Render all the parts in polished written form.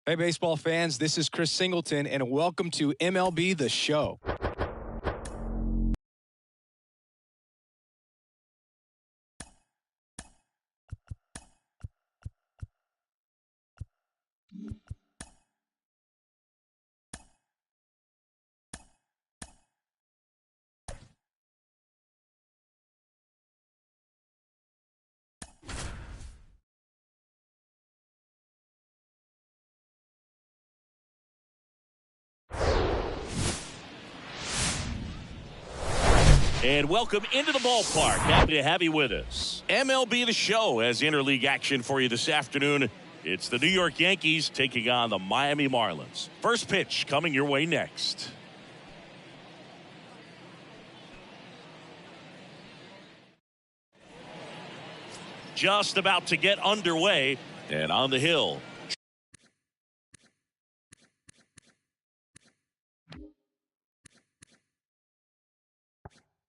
Hey, baseball fans, this is Chris Singleton, and welcome to MLB The Show. And welcome into the ballpark. Happy to have you with us. MLB The Show has interleague action for you this afternoon. It's the New York Yankees taking on the Miami Marlins. First pitch coming your way next. Just about to get underway, and on the hill,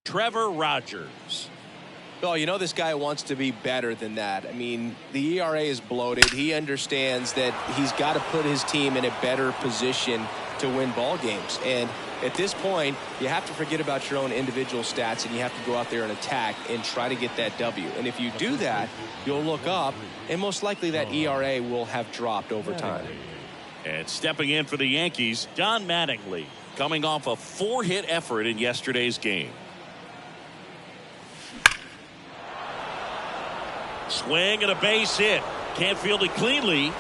Trevor Rogers. Oh, you know this guy wants to be better than that. I mean, the ERA is bloated. He understands that he's got to put his team in a better position to win ball games. And at this point, you have to forget about your own individual stats, and you have to go out there and attack and try to get that W. And if you do that, you'll look up, and most likely that ERA will have dropped over time. And stepping in for the Yankees, Don Mattingly, coming off a 4-hit effort in yesterday's game. Swing and a base hit. Can't field it cleanly.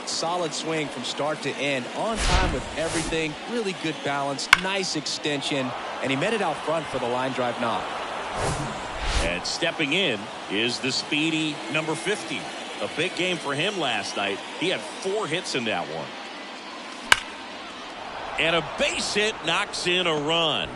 Solid swing from start to end. On time with everything. Really good balance. Nice extension. And he met it out front for the line drive knock. And stepping in is the speedy number 50. A big game for him last night. He had 4 hits in that one. And a base hit knocks in a run.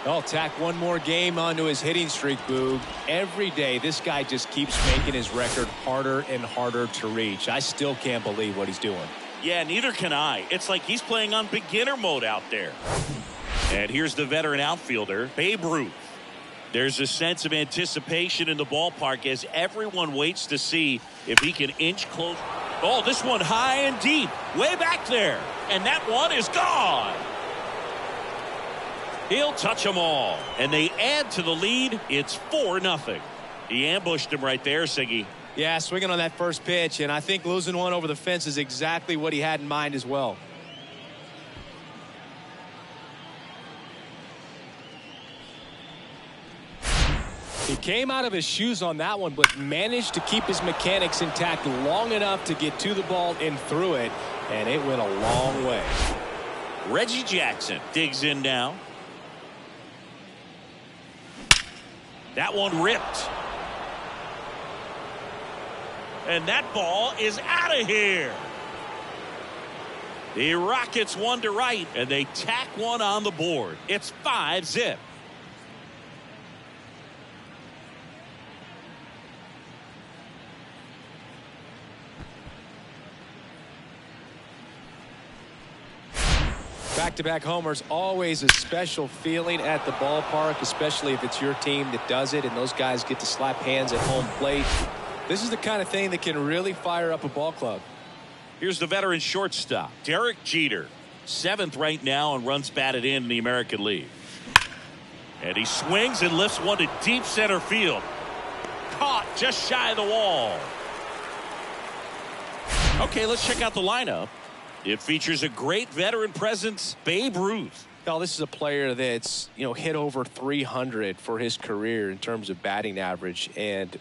Oh, tack one more game onto his hitting streak, Boog. Every day, this guy just keeps making his record harder and harder to reach. I still can't believe what he's doing. Yeah, neither can I. It's like he's playing on beginner mode out there. And here's the veteran outfielder, Babe Ruth. There's a sense of anticipation in the ballpark as everyone waits to see if he can inch close. Oh, this one high and deep, way back there. And that one is gone. He'll touch them all. And they add to the lead. It's 4-0. He ambushed him right there, Siggy. Yeah, swinging on that first pitch. And I think losing one over the fence is exactly what he had in mind as well. He came out of his shoes on that one, but managed to keep his mechanics intact long enough to get to the ball and through it. And it went a long way. Reggie Jackson digs in now. That one ripped. And that ball is out of here. The Rockets one to right, and they tack one on the board. It's 5-zip. Back-to-back homers, always a special feeling at the ballpark, especially if it's your team that does it and those guys get to slap hands at home plate. This is the kind of thing that can really fire up a ball club. Here's the veteran shortstop, Derek Jeter. 7th right now and runs batted in the American League. And he swings and lifts one to deep center field. Caught just shy of the wall. Okay, let's check out the lineup. It features a great veteran presence, Babe Ruth. Well, this is a player that's, hit over 300 for his career in terms of batting average. And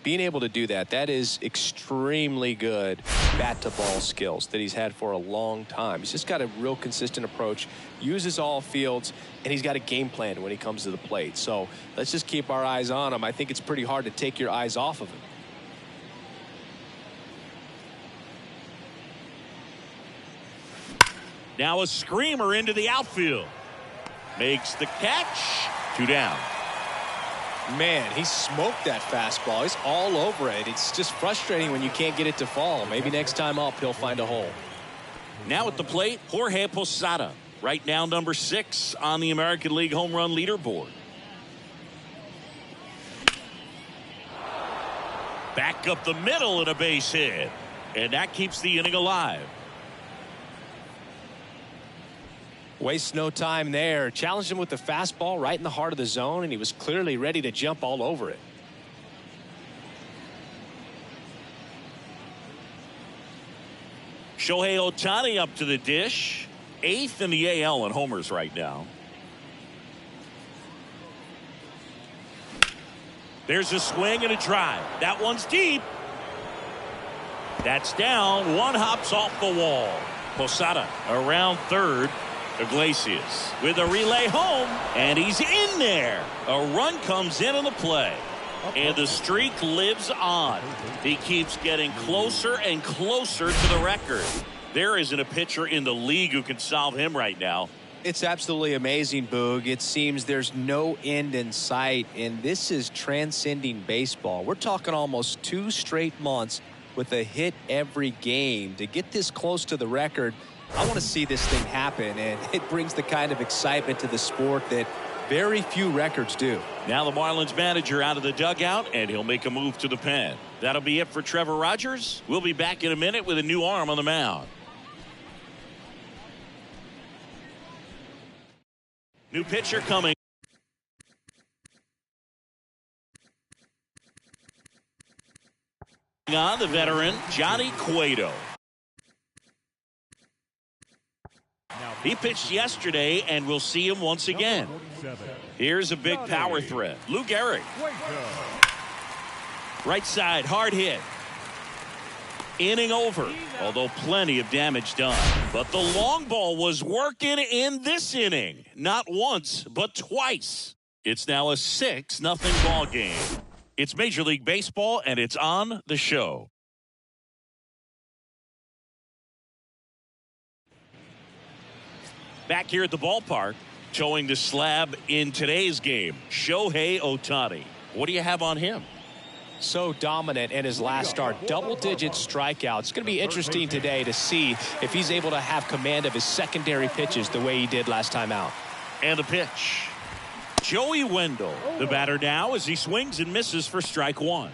being able to do that, that is extremely good bat-to-ball skills that he's had for a long time. He's just got a real consistent approach, uses all fields, and he's got a game plan when he comes to the plate. So let's just keep our eyes on him. I think it's pretty hard to take your eyes off of him. Now a screamer into the outfield. Makes the catch. 2 down. Man, he smoked that fastball. He's all over it. It's just frustrating when you can't get it to fall. Maybe next time up, he'll find a hole. Now at the plate, Jorge Posada. Right now, number 6 on the American League home run leaderboard. Back up the middle and a base hit. And that keeps the inning alive. Wastes no time there. Challenged him with the fastball right in the heart of the zone, and he was clearly ready to jump all over it. Shohei Ohtani up to the dish. 8th in the AL in homers right now. There's a swing and a drive. That one's deep. That's down. One hops off the wall. Posada around third. Iglesias with a relay home, and he's in there. A run comes in on the play, and the streak lives on. He keeps getting closer and closer to the record. There isn't a pitcher in the league who can solve him right now. It's absolutely amazing, Boog. It seems there's no end in sight, and this is transcending baseball. We're talking almost 2 straight months with a hit every game. To get this close to the record, I want to see this thing happen, and it brings the kind of excitement to the sport that very few records do. Now the Marlins manager out of the dugout, and he'll make a move to the pen. That'll be it for Trevor Rogers. We'll be back in a minute with a new arm on the mound. New pitcher coming. On the veteran, Johnny Cueto. He pitched yesterday, and we'll see him once again. Here's a big power threat. Lou Gehrig. Right side, hard hit. Inning over, although plenty of damage done. But the long ball was working in this inning. Not once, but twice. It's now a 6-0 ball game. It's Major League Baseball, and it's on the show. Back here at the ballpark, showing the slab in today's game, Shohei Ohtani. What do you have on him? So dominant in his last start. Double-digit strikeouts. It's going to be interesting today to see if he's able to have command of his secondary pitches the way he did last time out. And the pitch. Joey Wendell, the batter now as he swings and misses for strike 1.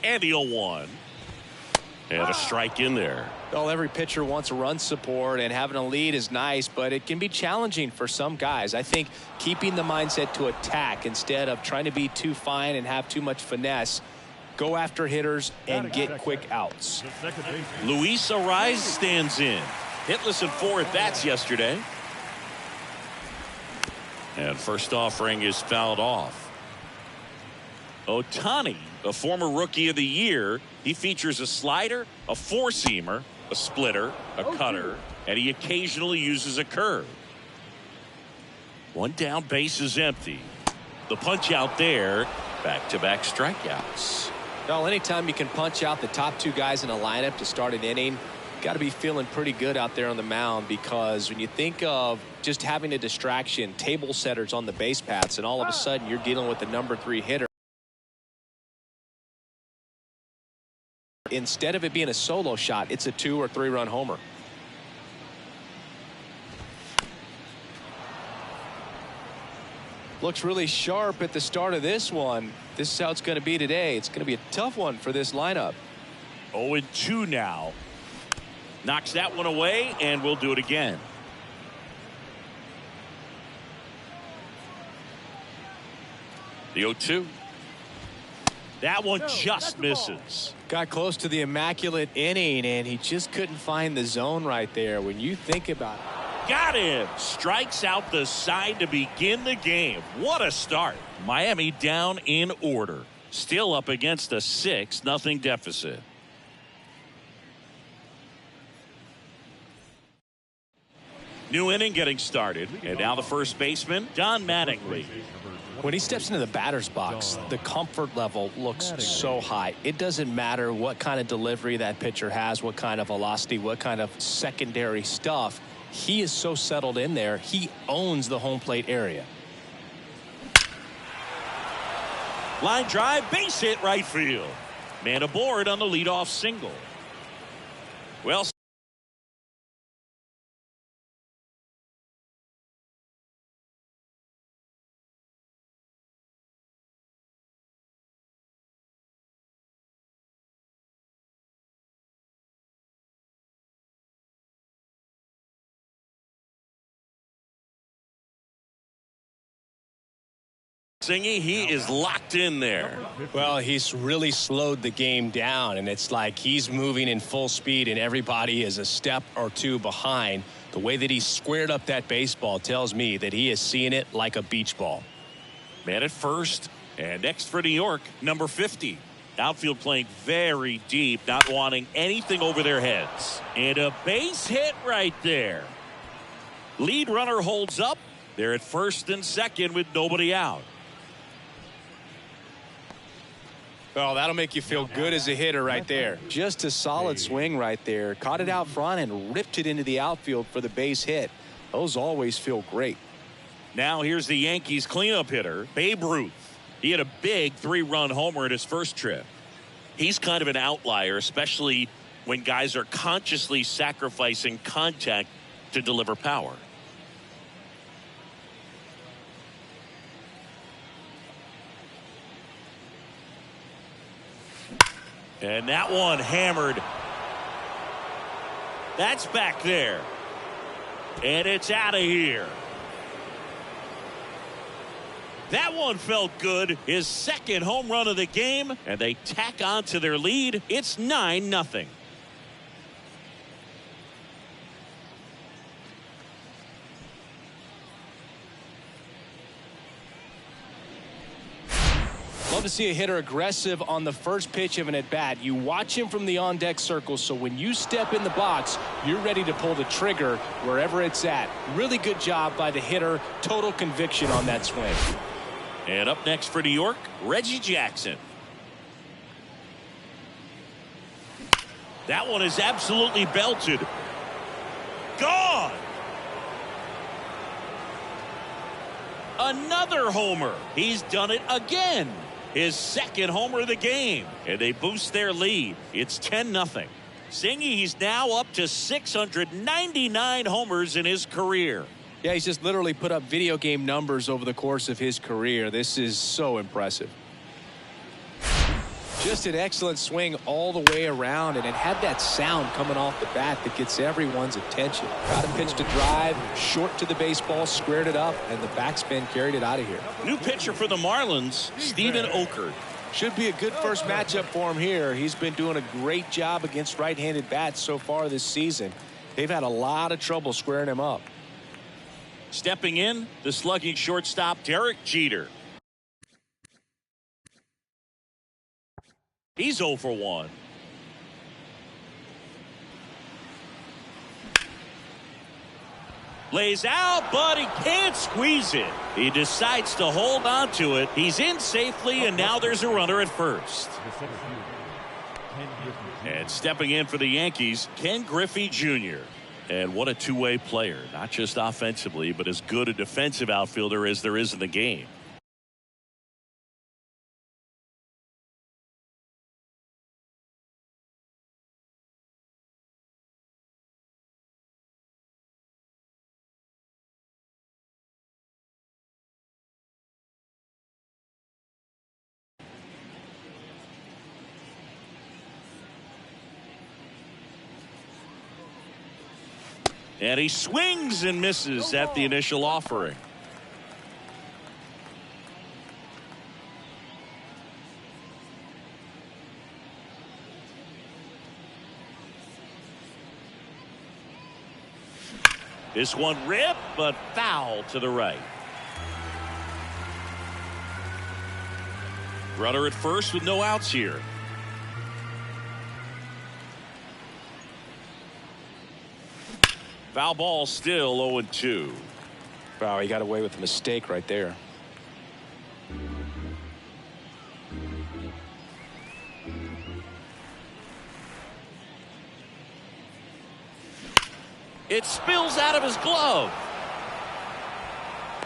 And the 0-1. And a strike in there. Well, every pitcher wants run support, and having a lead is nice, but it can be challenging for some guys. I think keeping the mindset to attack instead of trying to be too fine and have too much finesse. Go after hitters and get quick outs. Luis Ariz stands in. Hitless in 4 at-bats yesterday. And first offering is fouled off. Ohtani, a former Rookie of the Year, he features a slider, a four-seamer, a splitter, a cutter, and he occasionally uses a curve. One down, base is empty. The punch out there, back-to-back strikeouts. Well, anytime you can punch out the top 2 guys in a lineup to start an inning, got to be feeling pretty good out there on the mound, because when you think of just having a distraction, table setters on the base paths, and all of a sudden you're dealing with the number 3 hitter. Instead of it being a solo shot, it's a 2 or 3 run homer. Looks really sharp at the start of this one. This is how it's going to be today. It's going to be a tough one for this lineup. 0-2 now. Knocks that one away, and we'll do it again. The 0-2. That one just misses. Got close to the immaculate inning, and he just couldn't find the zone right there. When you think about it. Got him. Strikes out the side to begin the game. What a start. Miami down in order. Still up against a 6-0 deficit. New inning getting started. And now the first baseman, Don Mattingly. When he steps into the batter's box, the comfort level looks so high. It doesn't matter what kind of delivery that pitcher has, what kind of velocity, what kind of secondary stuff. He is so settled in there. He owns the home plate area. Line drive, base hit, right field. Man aboard on the leadoff single. Well, Singy, he is locked in there. Well, he's really slowed the game down, and it's like he's moving in full speed, and everybody is a step or two behind. The way that he squared up that baseball tells me that he is seeing it like a beach ball. Man at first, and next for New York, number 50. Outfield playing very deep, not wanting anything over their heads. And a base hit right there. Lead runner holds up. They're at first and second with nobody out. Well, that'll make you feel good as a hitter right there. Just a solid swing right there. Caught it out front and ripped it into the outfield for the base hit. Those always feel great. Now here's the Yankees cleanup hitter, Babe Ruth. He had a big 3-run homer in his first trip. He's kind of an outlier, especially when guys are consciously sacrificing contact to deliver power. And that one hammered. That's back there. And it's out of here. That one felt good. His second home run of the game. And they tack on to their lead. It's 9-0. Love to see a hitter aggressive on the first pitch of an at-bat. You watch him from the on-deck circle, so when you step in the box, you're ready to pull the trigger wherever it's at. Really good job by the hitter. Total conviction on that swing. And up next for New York, Reggie Jackson. That one is absolutely belted. Gone! Another homer. He's done it again. His second homer of the game. And they boost their lead. It's 10-0. Singy, he's now up to 699 homers in his career. Yeah, he's just literally put up video game numbers over the course of his career. This is so impressive. Just an excellent swing all the way around, and it had that sound coming off the bat that gets everyone's attention. Got a pitch to drive, short to the baseball, squared it up, and the backspin carried it out of here. New pitcher for the Marlins, Steven Okert. Should be a good first matchup for him here. He's been doing a great job against right-handed bats so far this season. They've had a lot of trouble squaring him up. Stepping in, the slugging shortstop, Derek Jeter. He's 0 for 1. Lays out, but he can't squeeze it. He decides to hold on to it. He's in safely, and now there's a runner at first. And stepping in for the Yankees, Ken Griffey Jr. And what a two-way player, not just offensively, but as good a defensive outfielder as there is in the game. And he swings and misses at the initial offering. This one ripped, but foul to the right. Runner at first with no outs here. Foul ball, still 0-2. Wow, he got away with a mistake right there. It spills out of his glove.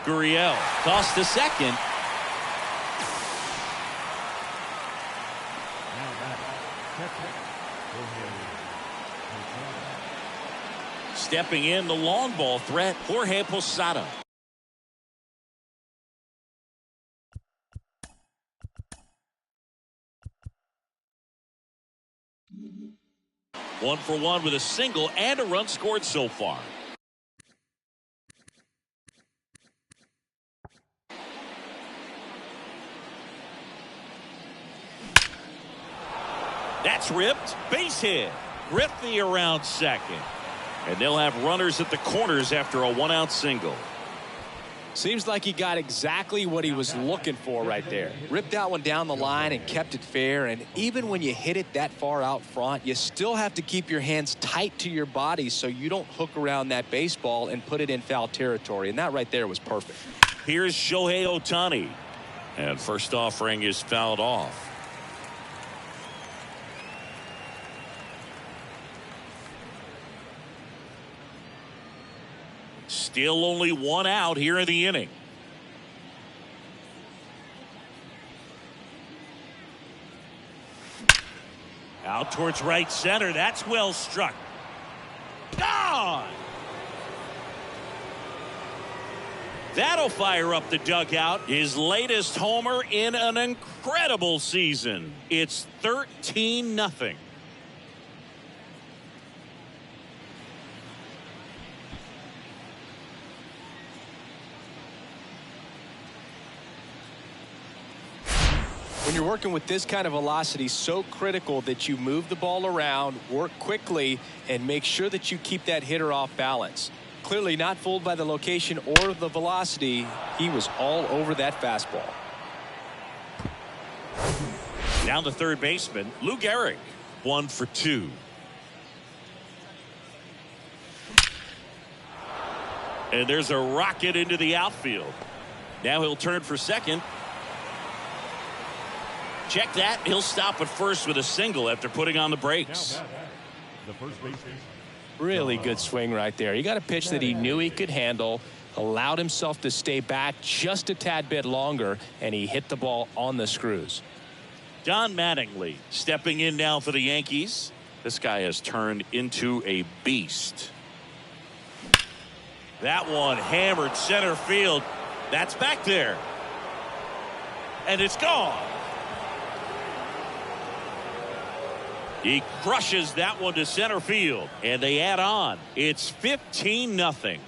Gurriel tossed to second. Stepping in, the long ball threat, Jorge Posada. One for one with a single and a run scored so far. That's ripped. Base hit. Griffey around second. And they'll have runners at the corners after a one-out single. Seems like he got exactly what he was looking for right there. Ripped that one down the line and kept it fair. And even when you hit it that far out front, you still have to keep your hands tight to your body so you don't hook around that baseball and put it in foul territory. And that right there was perfect. Here's Shohei Ohtani. And first offering is fouled off. Still only one out here in the inning. Out towards right center. That's well struck. Gone! That'll fire up the dugout. His latest homer in an incredible season. It's 13-0. When you're working with this kind of velocity, so critical that you move the ball around, work quickly, and make sure that you keep that hitter off balance. Clearly not fooled by the location or the velocity. He was all over that fastball. Now the third baseman, Lou Gehrig, 1 for 2. And there's a rocket into the outfield. Now he'll turn for second. Check that. He'll stop at first with a single after putting on the brakes. Really good swing right there. He got a pitch that he knew he could handle, allowed himself to stay back just a tad bit longer, and he hit the ball on the screws. Don Mattingly stepping in now for the Yankees. This guy has turned into a beast. That one hammered center field. That's back there. And it's gone. He crushes that one to center field, and they add on. It's 15-0.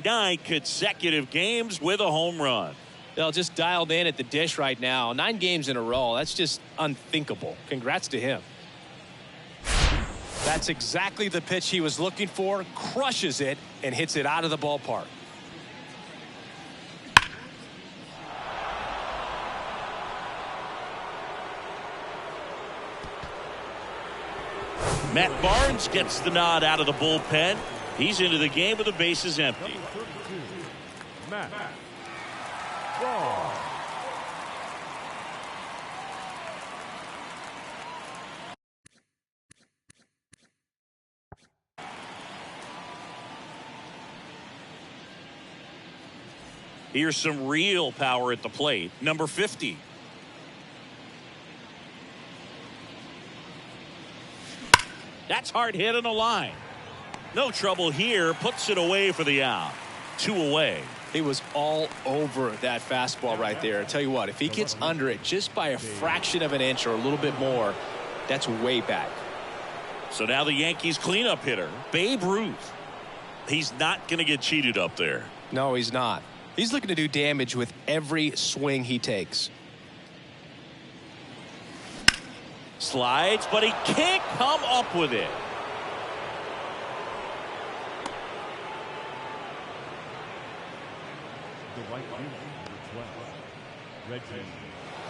9 consecutive games with a home run. They'll just dialed in at the dish right now. 9 games in a row. That's just unthinkable. Congrats to him. That's exactly the pitch he was looking for. Crushes it and hits it out of the ballpark. Matt Barnes gets the nod out of the bullpen. He's into the game with the bases empty. Matt Barnes. Here's some real power at the plate. Number 50. That's hard hit on the line. No trouble here. Puts it away for the out. 2 away. He was all over that fastball right there. I tell you what, if he gets under it just by a fraction of an inch or a little bit more, that's way back. So now the Yankees cleanup hitter, Babe Ruth. He's not going to get cheated up there. No, he's not. He's looking to do damage with every swing he takes. Slides, but he can't come up with it.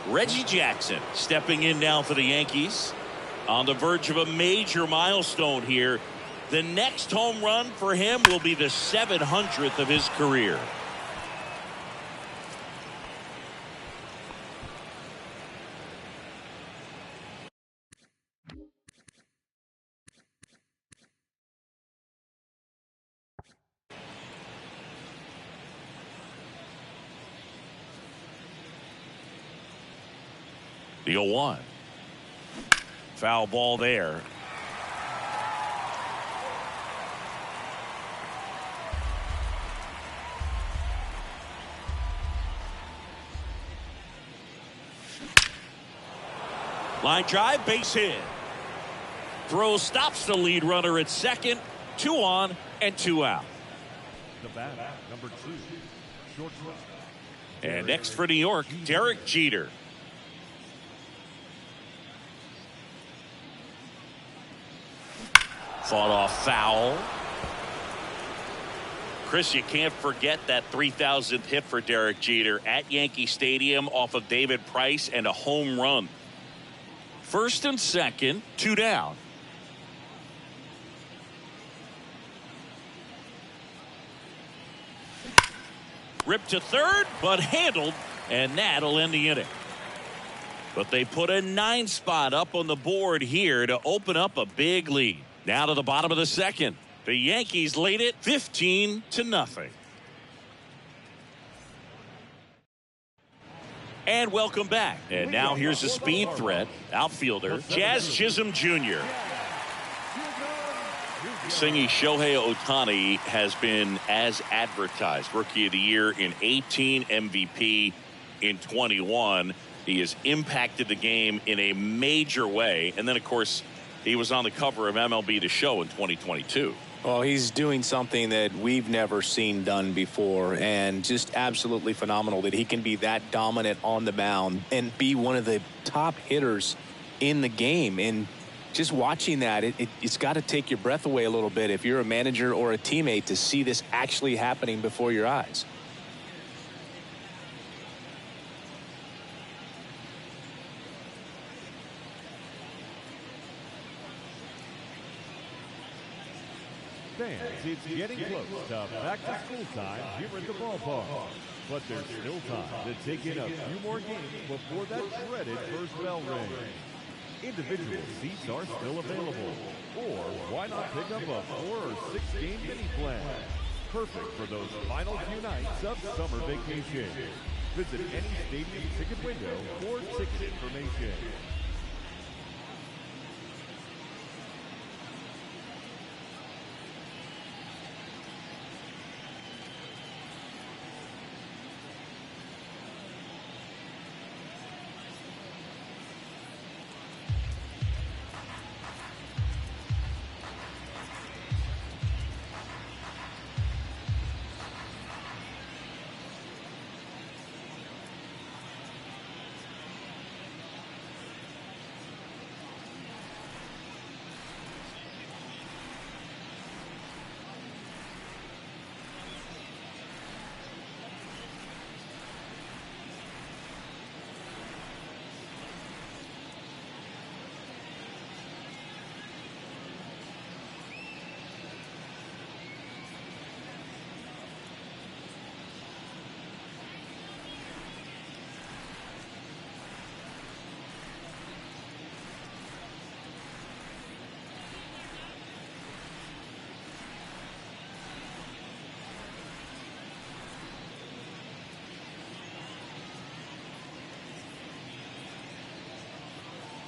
Reggie Jackson stepping in now for the Yankees. On the verge of a major milestone here. The next home run for him will be the 700th of his career. The 0-1. Foul ball there. Line drive, base hit. Throw stops the lead runner at second. 2 on and 2 out. The batter, number 2, shortstop. And next for New York, Derek Jeter. Fought off foul. Chris, you can't forget that 3,000th hit for Derek Jeter at Yankee Stadium off of David Price and a home run. First and second, 2 down. Ripped to third, but handled, and that'll end the inning. But they put a 9 spot up on the board here to open up a big lead. Now to the bottom of the second. The Yankees lead it 15-0. And welcome back. And now here's a speed threat. Outfielder Jazz Chisholm Jr. Singy Shohei Ohtani has been as advertised. Rookie of the Year in 18, MVP in 21. He has impacted the game in a major way. And then, of course, he was on the cover of MLB The Show in 2022. Well, he's doing something that we've never seen done before, and just absolutely phenomenal that he can be that dominant on the mound and be one of the top hitters in the game. And just watching that, it's got to take your breath away a little bit if you're a manager or a teammate to see this actually happening before your eyes. Fans, it's getting close to back-to-school time here at the ballpark. But there's still time to take in a few more games before that dreaded first bell rings. Individual seats are still available. Or why not pick up a 4 or 6 game mini plan? Perfect for those final few nights of summer vacation. Visit any stadium ticket window for ticket information.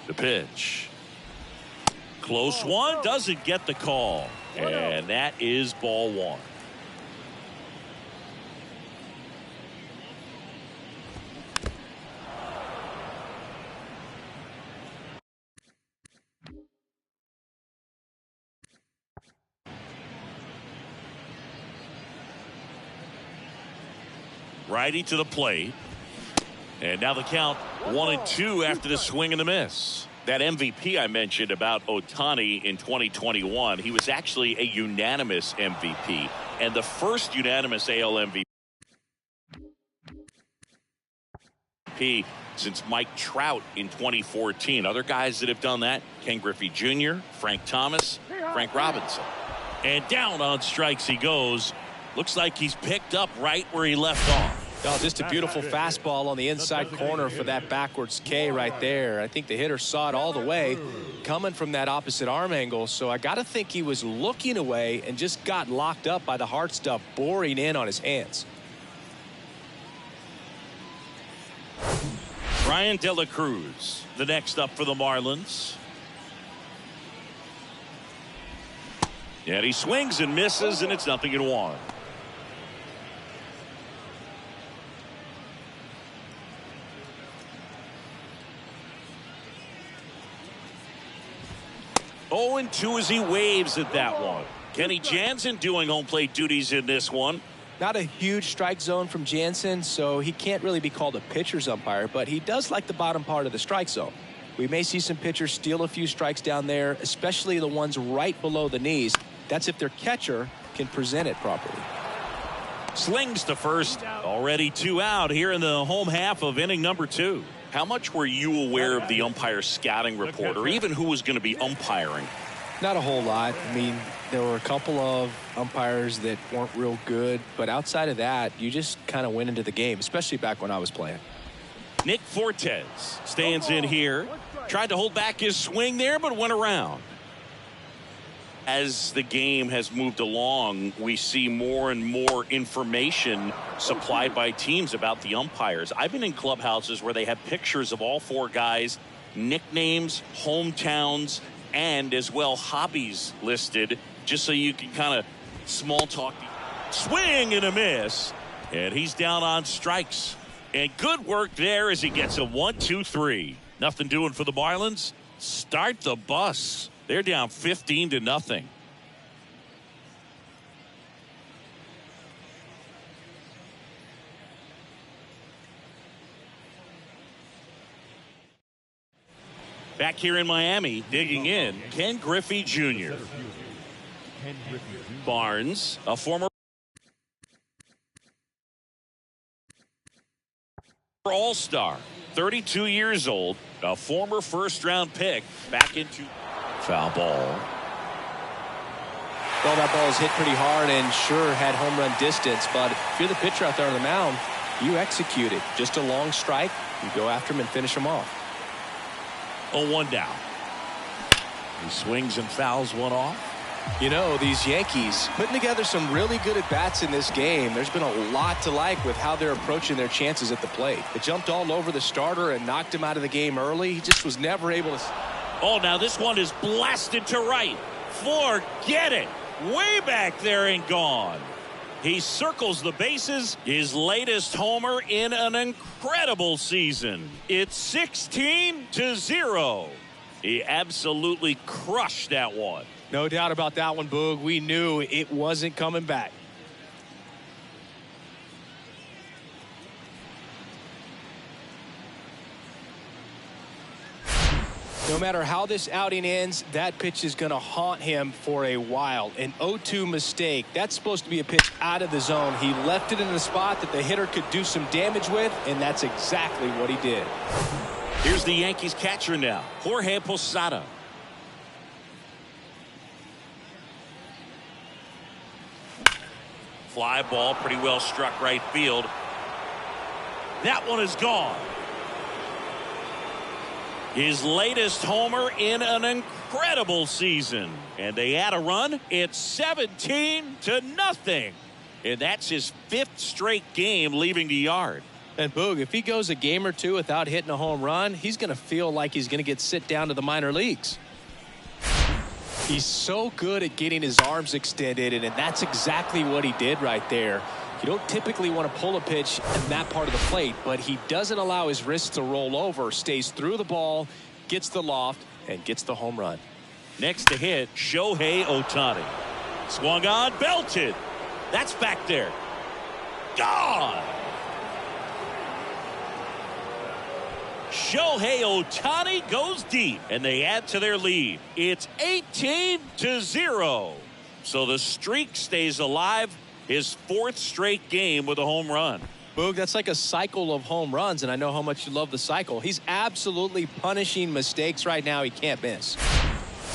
The pitch. Close one, doesn't get the call. And that is ball 1. Righty to the plate. And now the count 1-2 after the swing and the miss. That MVP I mentioned about Ohtani in 2021, he was actually a unanimous MVP and the first unanimous AL MVP since Mike Trout in 2014. Other guys that have done that, Ken Griffey Jr., Frank Thomas, Frank Robinson. And down on strikes he goes. Looks like he's picked up right where he left off. Oh, just a beautiful fastball on the inside corner for that backwards K right there. I think the hitter saw it all the way coming from that opposite arm angle. So I got to think he was looking away and just got locked up by the hard stuff boring in on his hands. Brian De La Cruz, the next up for the Marlins. And he swings and misses, and it's 0-1. 0-2 as he waves at that one. Kenny Jansen doing home plate duties in this one. Not a huge strike zone from Jansen, so he can't really be called a pitcher's umpire, but he does like the bottom part of the strike zone. We may see some pitchers steal a few strikes down there, especially the ones right below the knees. That's if their catcher can present it properly. Slings to first. Already 2 out here in the home half of inning number 2. How much were you aware of the umpire scouting report, or even who was going to be umpiring? Not a whole lot. I mean, there were a couple of umpires that weren't real good, but outside of that, you just kind of went into the game, especially back when I was playing. Nick Fortes stands in here. Tried to hold back his swing there, but went around. As the game has moved along, we see more and more information supplied by teams about the umpires. I've been in clubhouses where they have pictures of all 4 guys, nicknames, hometowns, and as well hobbies listed, just so you can kind of small talk. Swing and a miss, and he's down on strikes. And good work there as he gets a 1-2-3. Nothing doing for the Marlins. Start the bus. They're down 15-0. Back here in Miami, digging in, Ken Griffey Jr. Barnes, a former All-Star, 32 years old, a former first-round pick, back into foul ball. Well, that ball is hit pretty hard and sure had home run distance, but if you're the pitcher out there on the mound, you execute it. Just a long strike, you go after him and finish him off. 0-1 down. He swings and fouls one off. You know, these Yankees putting together some really good at-bats in this game. There's been a lot to like with how they're approaching their chances at the plate. They jumped all over the starter and knocked him out of the game early. He just was never able to. Oh, now this one is blasted to right. Forget it. Way back there and gone. He circles the bases. His latest homer in an incredible season. It's 16-0. He absolutely crushed that one. No doubt about that one, Boog. We knew it wasn't coming back. No matter how this outing ends, that pitch is going to haunt him for a while. An 0-2 mistake. That's supposed to be a pitch out of the zone. He left it in a spot that the hitter could do some damage with, and that's exactly what he did. Here's the Yankees catcher now, Jorge Posada. Fly ball, pretty well struck right field. That one is gone. His latest homer in an incredible season. And they add a run. It's 17-0. And that's his 5th straight game leaving the yard. And Boog, if he goes a game or two without hitting a home run, he's going to feel like he's going to get sit down to the minor leagues. He's so good at getting his arms extended, and that's exactly what he did right there. You don't typically want to pull a pitch in that part of the plate, but he doesn't allow his wrists to roll over, stays through the ball, gets the loft, and gets the home run. Next to hit, Shohei Ohtani. Swung on, belted. That's back there. Gone. Shohei Ohtani goes deep, and they add to their lead. It's 18-0. So the streak stays alive. His 4th straight game with a home run. Boog, that's like a cycle of home runs, and I know how much you love the cycle. He's absolutely punishing mistakes right now he can't miss.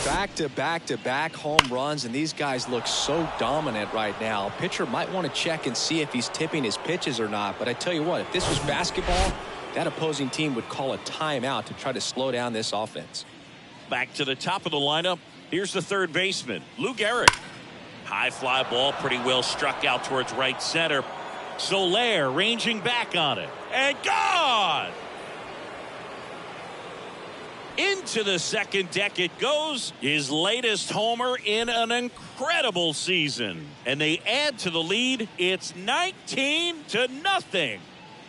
Back-to-back-to-back home runs, and these guys look so dominant right now. Pitcher might want to check and see if he's tipping his pitches or not, but I tell you what, if this was basketball, that opposing team would call a timeout to try to slow down this offense. Back to the top of the lineup. Here's the third baseman, Lou Gehrig. High fly ball, pretty well struck out towards right center. Soler ranging back on it. And gone! Into the second deck it goes. His latest homer in an incredible season. And they add to the lead. It's 19-0.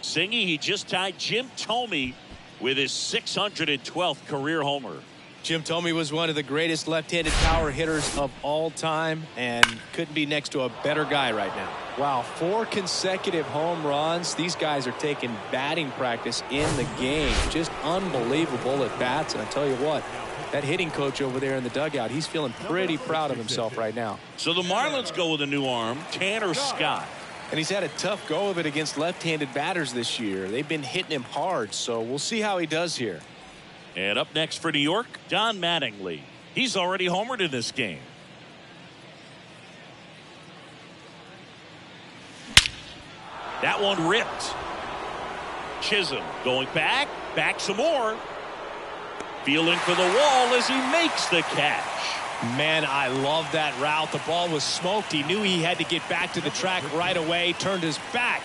Singy, he just tied Jim Thome with his 612th career homer. Jim Thome was one of the greatest left-handed power hitters of all time and couldn't be next to a better guy right now. Wow, 4 consecutive home runs. These guys are taking batting practice in the game. Just unbelievable at bats. And I tell you what, that hitting coach over there in the dugout, he's feeling pretty proud of himself right now. So the Marlins go with a new arm, Tanner Scott. And he's had a tough go of it against left-handed batters this year. They've been hitting him hard, so we'll see how he does here. And up next for New York, Don Mattingly. He's already homered in this game. That one ripped. Chisholm going back some more. Feeling for the wall as he makes the catch. Man, I love that route. The ball was smoked. He knew he had to get back to the track right away. Turned his back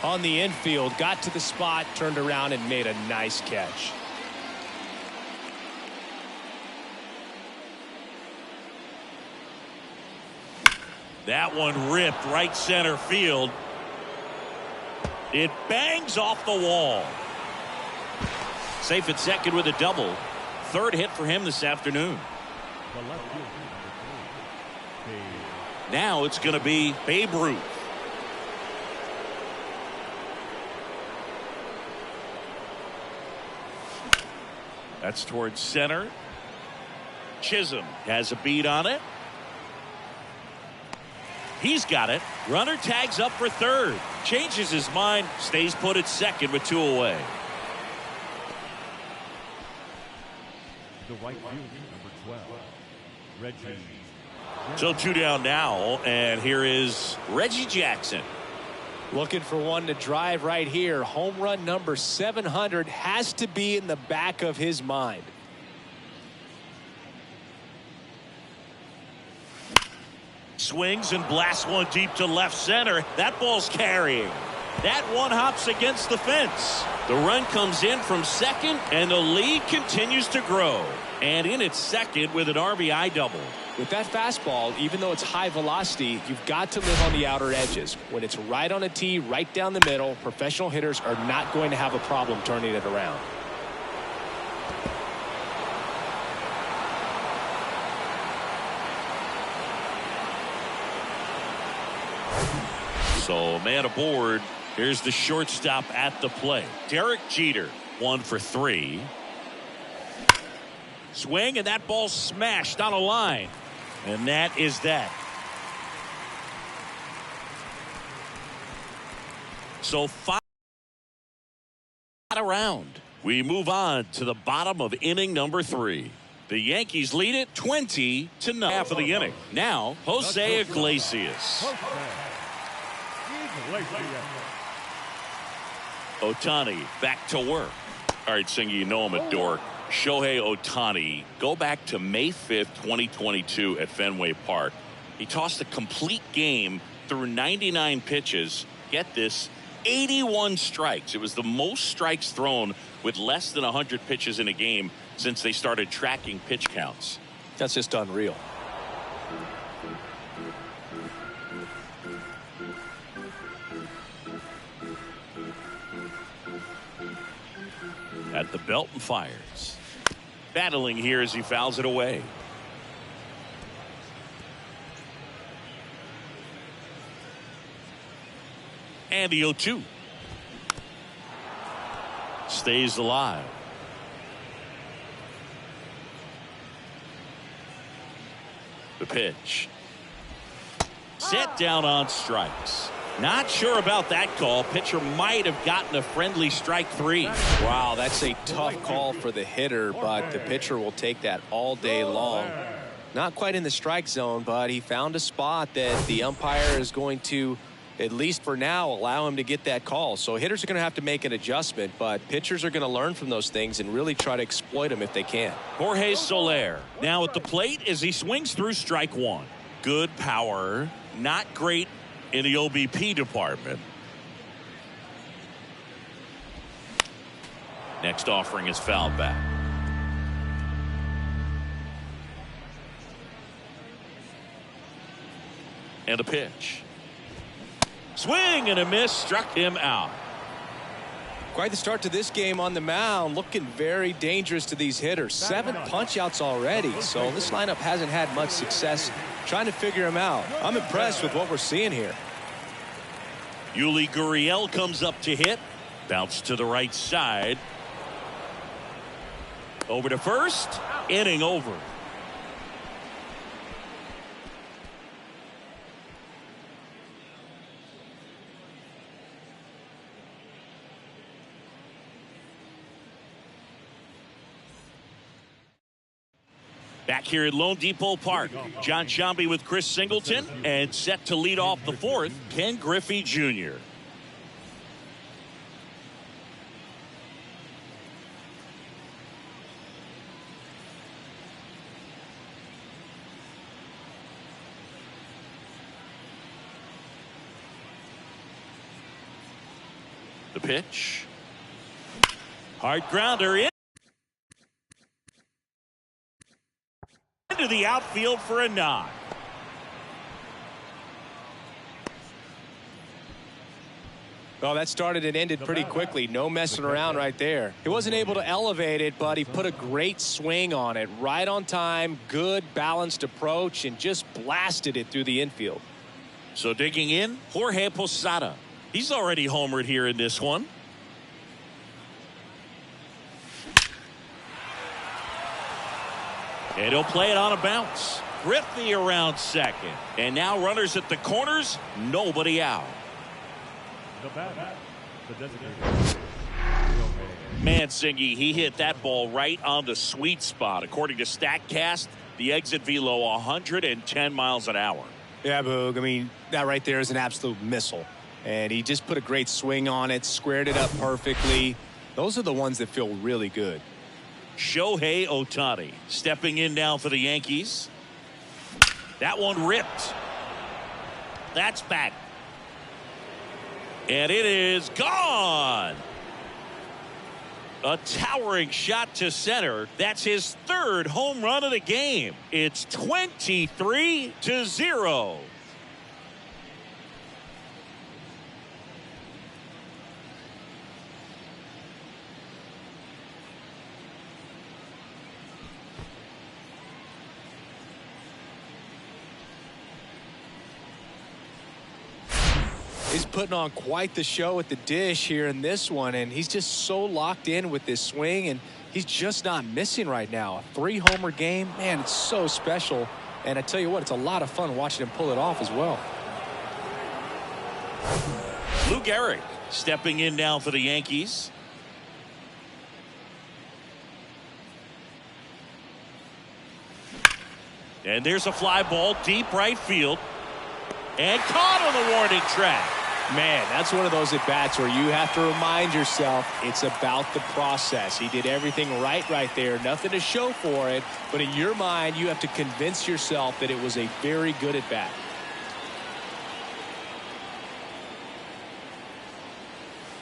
on the infield. Got to the spot, turned around, and made a nice catch. That one ripped right center field. It bangs off the wall. Safe at second with a double. Third hit for him this afternoon. Now it's going to be Babe Ruth. That's towards center. Chisholm has a beat on it. He's got it. Runner tags up for third. Changes his mind. Stays put at second with 2 away. The right fielder, number 12, Reggie. So 2 down now, and here is Reggie Jackson. Looking for one to drive right here. Home run number 700 has to be in the back of his mind. Swings and blasts one deep to left center. That ball's carrying. That one hops against the fence. The run comes in from second, and the lead continues to grow. And in its second with an RBI double. With that fastball, even though it's high velocity, you've got to live on the outer edges. When it's right on a tee, right down the middle, professional hitters are not going to have a problem turning it around. So man aboard. Here's the shortstop at the plate. Derek Jeter, 1 for 3. Swing, and that ball smashed on a line. And that is that. So 5 around. We move on to the bottom of inning number 3. The Yankees lead it 20-9 half of the inning. Now, Jose Iglesias. Ohtani back to work. All right, Singy, you know him at Dork. Shohei Ohtani, go back to May 5th, 2022 at Fenway Park. He tossed a complete game through 99 pitches. Get this, 81 strikes. It was the most strikes thrown with less than 100 pitches in a game since they started tracking pitch counts. That's just unreal. At the belt and fires. Battling here as he fouls it away. And the 0-2. Stays alive. The pitch. Set down on strikes. Not sure about that call. Pitcher might have gotten a friendly strike 3. Wow, that's a tough call for the hitter, but the pitcher will take that all day long. Not quite in the strike zone, but he found a spot that the umpire is going to, at least for now, allow him to get that call. So hitters are going to have to make an adjustment, but pitchers are going to learn from those things and really try to exploit them if they can. Jorge Soler now at the plate as he swings through strike 1. Good power, not great in the OBP department. Next offering is fouled back. And a pitch. Swing and a miss, struck him out. Quite the start to this game on the mound, looking very dangerous to these hitters. 7 punch-outs already, so this lineup hasn't had much success trying to figure him out. I'm impressed with what we're seeing here. Yuli Gurriel comes up to hit. Bounce to the right side. Over to first. Inning over. Back here at Lone Depot Park, John Sciambi with Chris Singleton, and set to lead off the fourth, Ken Griffey Jr. The pitch. Hard grounder in. Into the outfield for a knock. Well, that started and ended pretty quickly. No messing around right there. He wasn't able to elevate it, but he put a great swing on it. Right on time, good balanced approach, and just blasted it through the infield. So digging in, Jorge Posada. He's already homered here in this one. And he'll play it on a bounce. Griffey around second. And now runners at the corners. Nobody out. The batter, the designated. Mansingi, he hit that ball right on the sweet spot. According to StatCast, the exit velo 110 miles an hour. Yeah, Boog. I mean, that right there is an absolute missile. And he just put a great swing on it, squared it up perfectly. Those are the ones that feel really good. Shohei Ohtani stepping in now for the Yankees. That one ripped. That's back. And it is gone. A towering shot to center. That's his third home run of the game. It's 23-0. He's putting on quite the show at the dish here in this one, and he's just so locked in with this swing, and he's just not missing right now. A 3-homer game, man, it's so special. And I tell you what, it's a lot of fun watching him pull it off as well. Lou Gehrig stepping in now for the Yankees. And there's a fly ball deep right field. And caught on the warning track. Man, that's one of those at-bats where you have to remind yourself it's about the process. He did everything right there. Nothing to show for it. But in your mind, you have to convince yourself that it was a very good at-bat.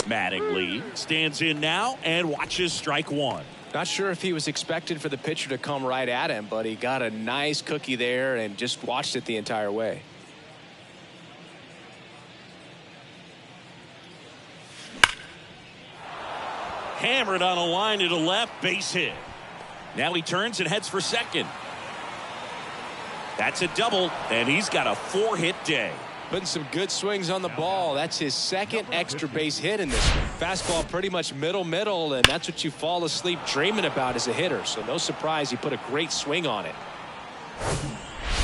Mattingly stands in now and watches strike one. Not sure if he was expected for the pitcher to come right at him, but he got a nice cookie there and just watched it the entire way. Hammered on a line to the left, base hit. Now he turns and heads for second. That's a double, and he's got a 4-hit day. Putting some good swings on the ball. That's his second extra base hit in this one. Fastball pretty much middle, and that's what you fall asleep dreaming about as a hitter. So no surprise he put a great swing on it.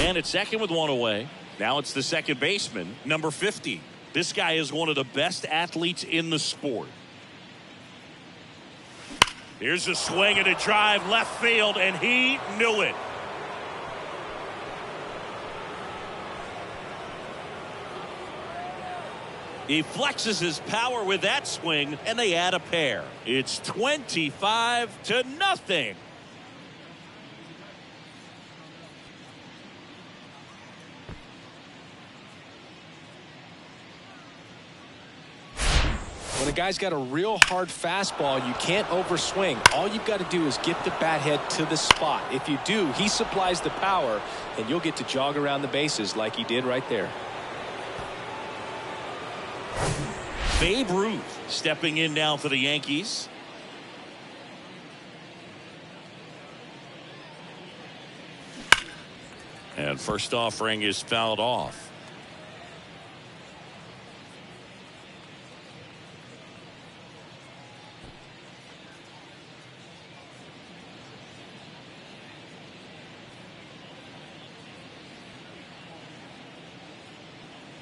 And it's second with one away. Now it's the second baseman, number 50. This guy is one of the best athletes in the sport. Here's a swing and a drive left field, and he knew it. He flexes his power with that swing, and they add a pair. It's 25-0. When a guy's got a real hard fastball, you can't overswing. All you've got to do is get the bat head to the spot. If you do, he supplies the power, and you'll get to jog around the bases like he did right there. Babe Ruth stepping in now for the Yankees. And first offering is fouled off.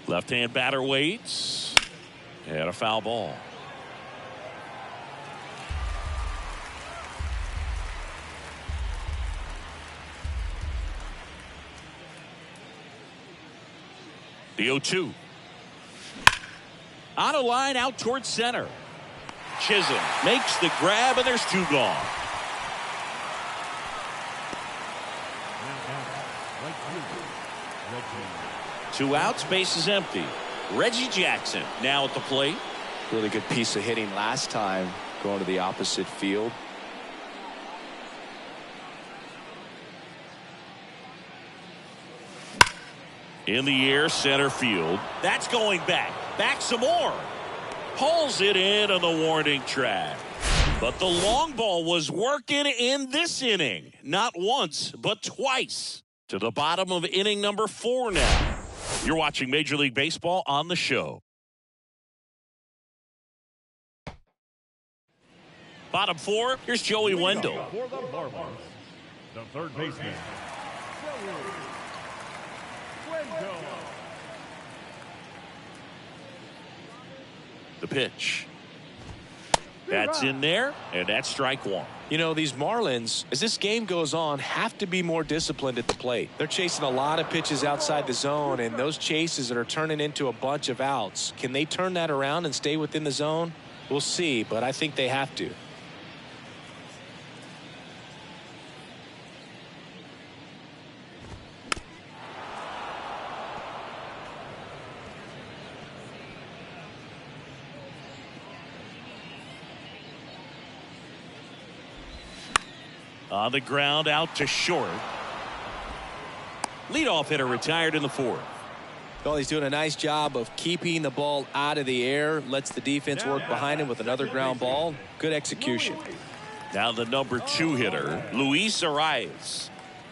Left-hand batter waits. And a foul ball. The 0-2. On a line out towards center. Chisholm makes the grab, and there's two gone. Two outs, base is empty. Reggie Jackson now at the plate. Really good piece of hitting last time, going to the opposite field. In the air, center field. That's going back. Back some more. Pulls it in on the warning track. But the long ball was working in this inning. Not once, but twice. To the bottom of inning number 4 now. You're watching Major League Baseball on the show. Bottom 4, here's Joey Wendell. For the Marlins, the third baseman, Joey Wendell. The pitch. That's in there, and that's strike one. You know, these Marlins, as this game goes on, have to be more disciplined at the plate. They're chasing a lot of pitches outside the zone, and those chases that are turning into a bunch of outs. Can they turn that around and stay within the zone? We'll see, but I think they have to. On the ground, out to short. Leadoff hitter retired in the 4th. Well, he's doing a nice job of keeping the ball out of the air. Lets the defense work behind him with another ground ball. Good execution. Now the number 2 hitter, Luis Arias.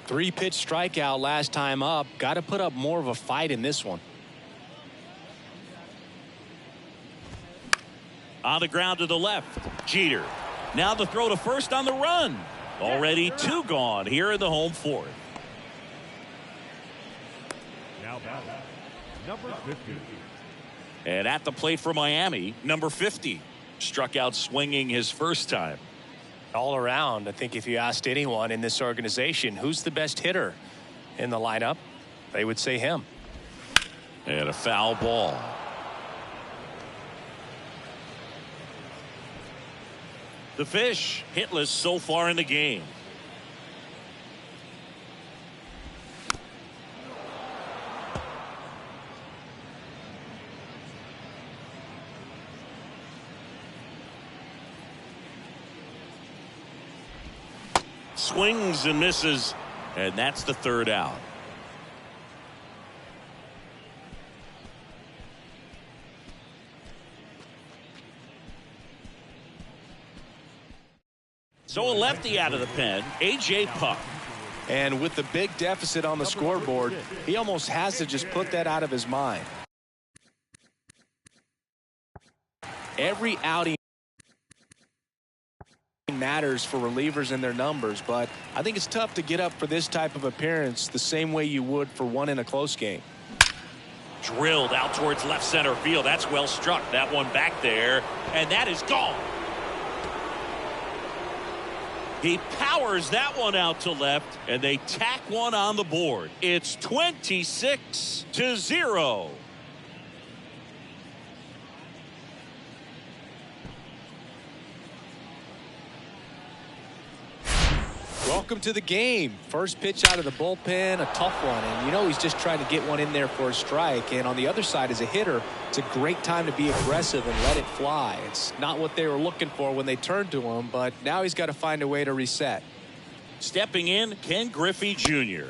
3-pitch strikeout last time up. Got to put up more of a fight in this one. On the ground to the left, Jeter. Now the throw to first on the run. Already 2 gone here in the home 4th. Now batting, number 50. And at the plate for Miami, number 50. Struck out swinging his first time. All around, I think if you asked anyone in this organization who's the best hitter in the lineup, they would say him. And a foul ball. The Fish hitless so far in the game. Swings and misses, and that's the 3rd out. So a lefty out of the pen, A.J. Puck. And with the big deficit on the scoreboard, he almost has to just put that out of his mind. Every outing matters for relievers and their numbers, but I think it's tough to get up for this type of appearance the same way you would for one in a close game. Drilled out towards left center field. That's well struck. That one back there, and that is gone. He powers that one out to left, and they tack one on the board. It's 26-0. Welcome to the game. First pitch out of the bullpen, a tough one. And you know he's just trying to get one in there for a strike. And on the other side, as a hitter, it's a great time to be aggressive and let it fly. It's not what they were looking for when they turned to him, but now he's got to find a way to reset. Stepping in, Ken Griffey Jr.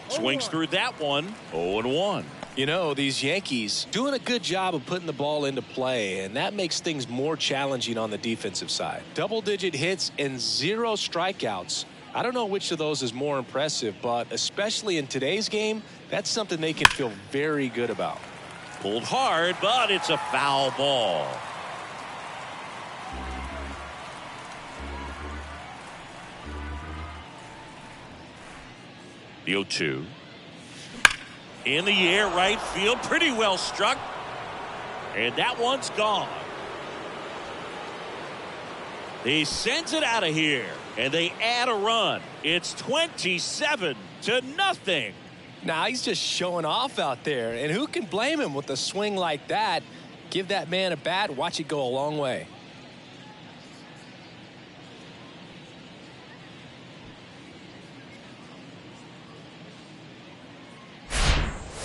Swings through that one, 0-1. You know, these Yankees doing a good job of putting the ball into play, and that makes things more challenging on the defensive side. Double-digit hits and 0 strikeouts. I don't know which of those is more impressive, but especially in today's game, that's something they can feel very good about. Pulled hard, but it's a foul ball. The 0-2. In the air, right field, pretty well struck. And that one's gone. He sends it out of here, and they add a run. It's 27-0. Now he's just showing off out there, and who can blame him with a swing like that? Give that man a bat, watch it go a long way.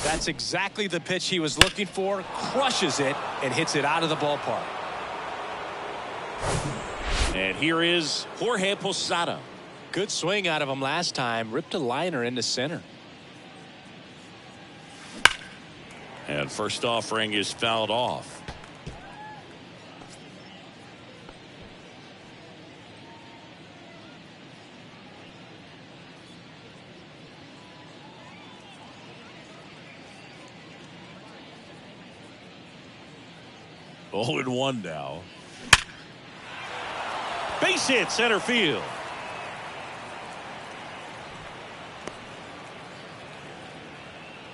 That's exactly the pitch he was looking for. Crushes it and hits it out of the ballpark. And here is Jorge Posada. Good swing out of him last time. Ripped a liner into center. And first offering is fouled off. Oh, and 1 now. Base hit center field.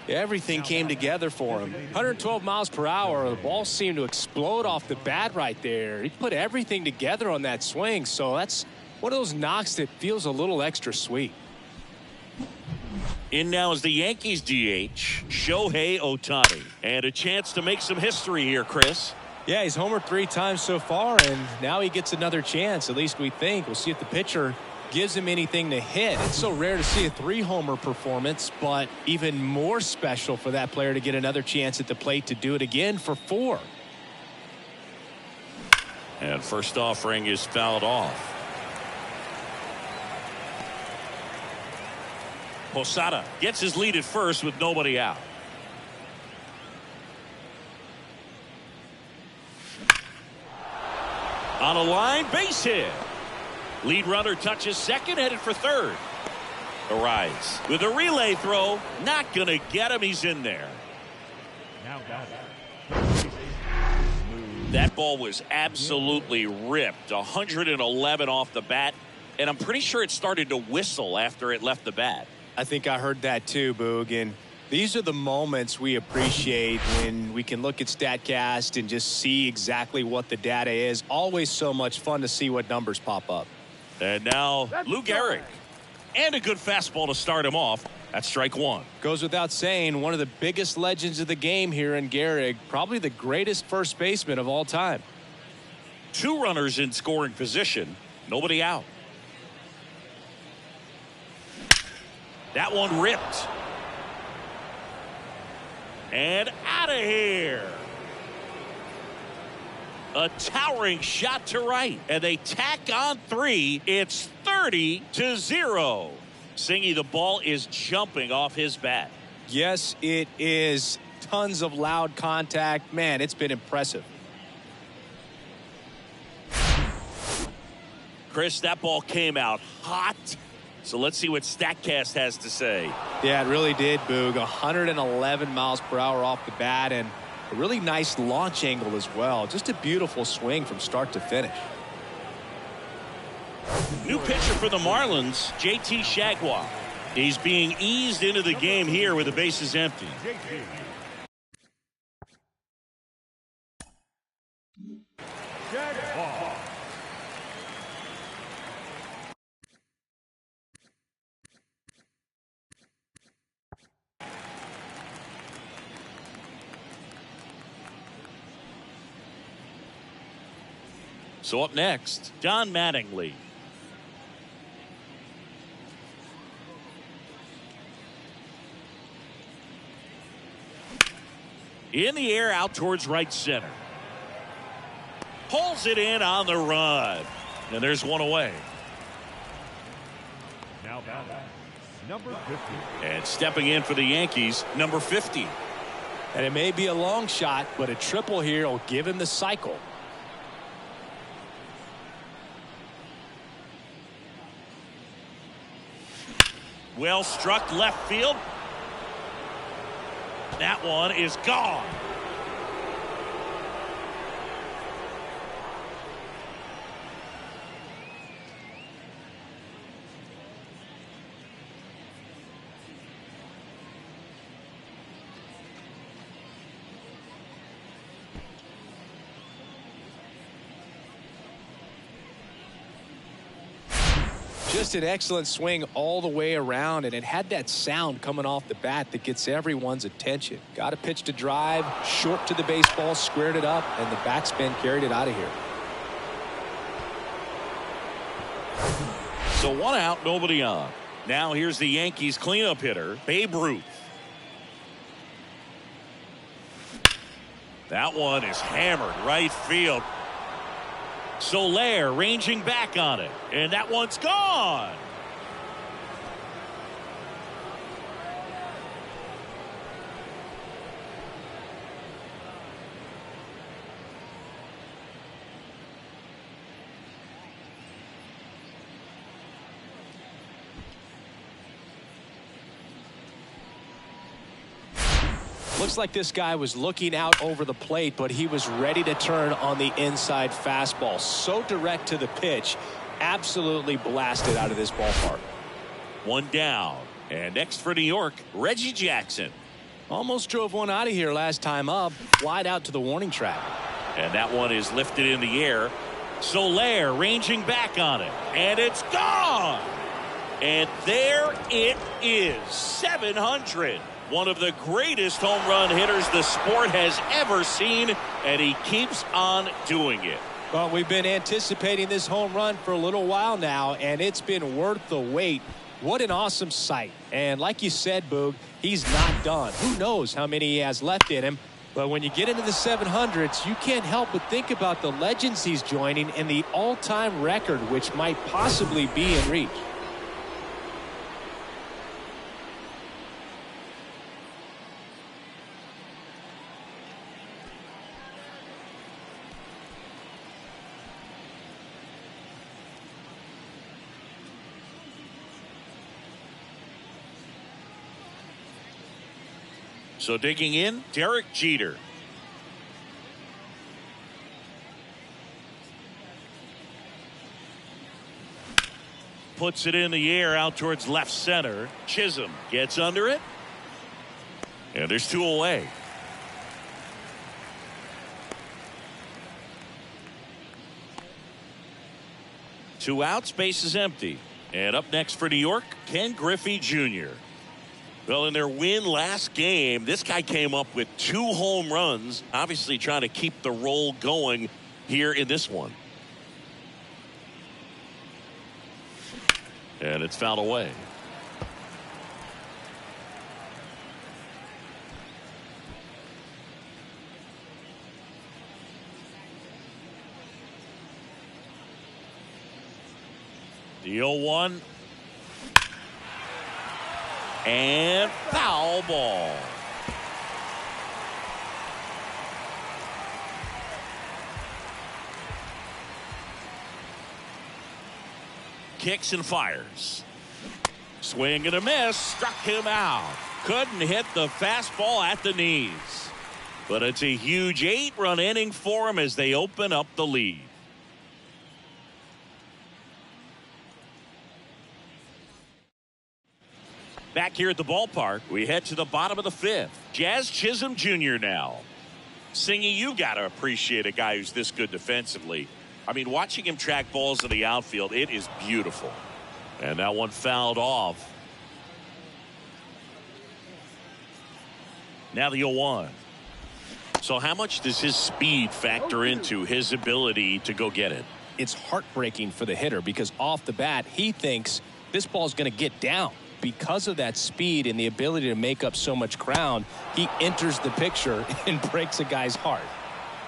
Everything came together for him. 112 miles per hour. The ball seemed to explode off the bat right there. He put everything together on that swing, so that's one of those knocks that feels a little extra sweet. In now is the Yankees DH, Shohei Ohtani. And a chance to make some history here, Chris. Yeah, he's homered 3 times so far, and now he gets another chance, at least we think. We'll see if the pitcher gives him anything to hit. It's so rare to see a 3-homer performance, but even more special for that player to get another chance at the plate to do it again for 4. And first offering is fouled off. Posada gets his lead at first with nobody out. On a line, base hit. Lead runner touches second, headed for third. Arise with a relay throw. Not going to get him. He's in there. Now That ball was absolutely ripped. 111 off the bat. And I'm pretty sure it started to whistle after it left the bat. I think I heard that too, Boog. And these are the moments we appreciate when we can look at StatCast and just see exactly what the data is. Always so much fun to see what numbers pop up. And now Lou Gehrig. And a good fastball to start him off. That's strike 1. Goes without saying, one of the biggest legends of the game here in Gehrig. Probably the greatest first baseman of all time. 2 runners in scoring position. Nobody out. That one ripped. And out of here. A towering shot to right. And they tack on 3. It's 30-0. Singy, the ball is jumping off his bat. Yes, it is. Tons of loud contact. Man, it's been impressive. Chris, that ball came out hot. So let's see what StatCast has to say. Yeah, it really did, Boog. 111 miles per hour off the bat and a really nice launch angle as well. Just a beautiful swing from start to finish. New pitcher for the Marlins, JT Shagwar. He's being eased into the game here with the bases empty. So up next, Don Mattingly. In the air out towards right center. Pulls it in on the run. And there's one away. Now number 50. And stepping in for the Yankees, number 50. And it may be a long shot, but a triple here will give him the cycle. Well struck left field. That one is gone. Just an excellent swing all the way around, and it had that sound coming off the bat that gets everyone's attention. Got a pitch to drive, short to the baseball, squared it up, and the backspin carried it out of here. So 1 out, nobody on. Now here's the Yankees cleanup hitter, Babe Ruth. That one is hammered right field. Soler ranging back on it, and that one's gone. Looks like this guy was looking out over the plate, but he was ready to turn on the inside fastball. So direct to the pitch, absolutely blasted out of this ballpark. 1 down. And next for New York, Reggie Jackson. Almost drove one out of here last time up, wide out to the warning track. And that one is lifted in the air. Soler ranging back on it, and it's gone. And there it is, 700. One of the greatest home run hitters the sport has ever seen, and he keeps on doing it. Well, we've been anticipating this home run for a little while now, and it's been worth the wait. What an awesome sight. And like you said, Boog, he's not done. Who knows how many he has left in him. But when you get into the 700s, you can't help but think about the legends he's joining and the all-time record, which might possibly be in reach. So digging in, Derek Jeter. Puts it in the air out towards left center. Chisholm gets under it. And there's 2 away. Two outs, base is empty. And up next for New York, Ken Griffey Jr. Well, in their win last game, this guy came up with 2 home runs, obviously trying to keep the roll going here in this one. And it's fouled away. The 0-1. And foul ball. Kicks and fires. Swing and a miss. Struck him out. Couldn't hit the fastball at the knees. But it's a huge 8-run inning for him as they open up the lead. Back here at the ballpark, we head to the bottom of the 5th. Jazz Chisholm Jr. now. Singy, you got to appreciate a guy who's this good defensively. I mean, watching him track balls in the outfield, it is beautiful. And that one fouled off. Now the 0-1. So how much does his speed factor into his ability to go get it? It's heartbreaking for the hitter because off the bat, he thinks this ball's going to get down. Because of that speed and the ability to make up so much ground, he enters the picture and breaks a guy's heart.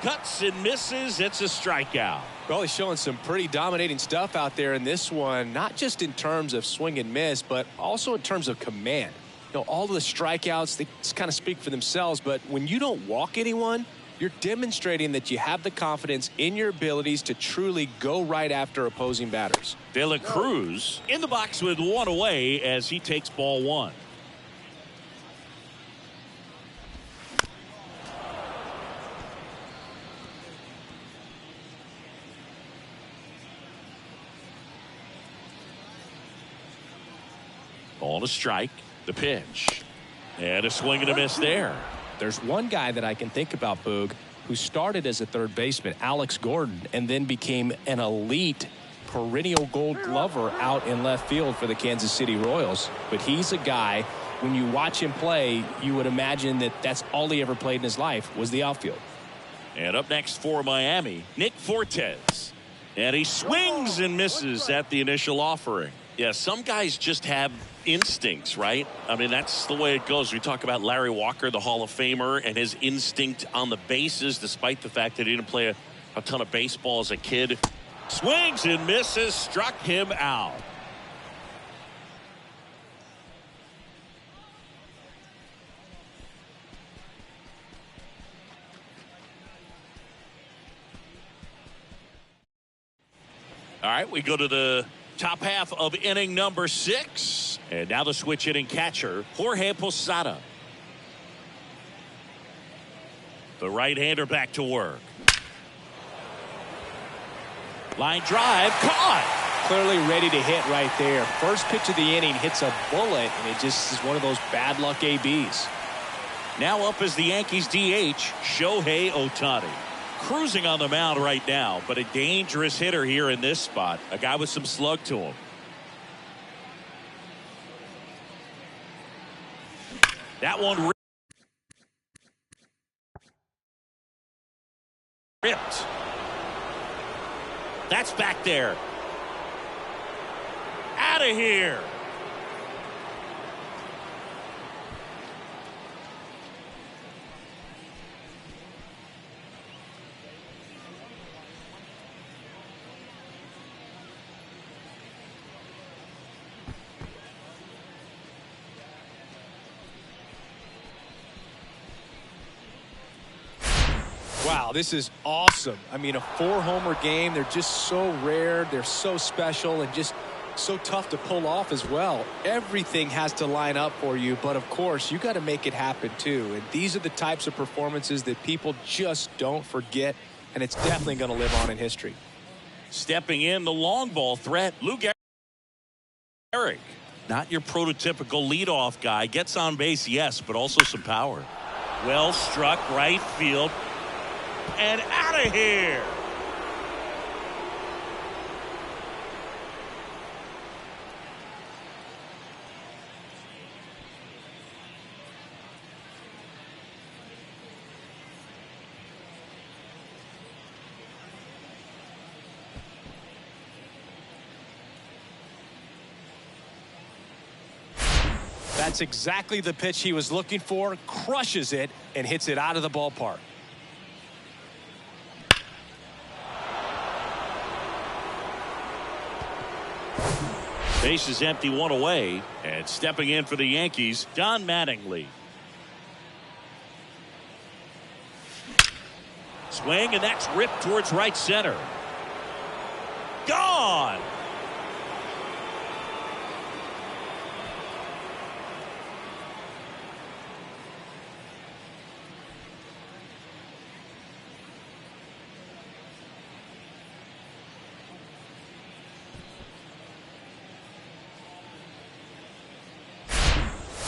Cuts and misses. It's a strikeout. Well, he's showing some pretty dominating stuff out there in this one, not just in terms of swing and miss, but also in terms of command. all of the strikeouts, they just kind of speak for themselves. But when you don't walk anyone, you're demonstrating that you have the confidence in your abilities to truly go right after opposing batters. De La Cruz in the box with one away as he takes ball one. Ball to strike. The pitch. And a swing and a miss there. There's one guy that I can think about, Boog, who started as a third baseman, Alex Gordon, and then became an elite perennial gold glover out in left field for the Kansas City Royals. But he's a guy, when you watch him play, you would imagine that that's all he ever played in his life was the outfield. And up next for Miami, Nick Fortes. And he swings and misses at the initial offering. Yeah, some guys just have instincts, right? I mean, that's the way it goes. We talk about Larry Walker, the Hall of Famer, and his instinct on the bases, despite the fact that he didn't play a ton of baseball as a kid. Swings and misses, struck him out. All right, we go to the top half of inning number 6. And now the switch hitting catcher, Jorge Posada. The right-hander back to work. Line drive, caught. Clearly ready to hit right there. First pitch of the inning hits a bullet, and it just is one of those bad luck ABs. Now up is the Yankees DH, Shohei Ohtani. Cruising on the mound right now, but a dangerous hitter here in this spot. A guy with some slug to him. That one ripped. That's back there. Out of here. Wow, this is awesome. I mean, a 4-homer game. They're just so rare. They're so special and just so tough to pull off as well. Everything has to line up for you, but of course, you got to make it happen too. And these are the types of performances that people just don't forget, and it's definitely going to live on in history. Stepping in, the long ball threat, Lou Gehrig. Not your prototypical leadoff guy. Gets on base, yes, but also some power. Well struck, right field. And out of here. That's exactly the pitch he was looking for. Crushes it and hits it out of the ballpark. Base is empty, one away, and stepping in for the Yankees, Don Mattingly. Swing, and that's ripped towards right center. Gone.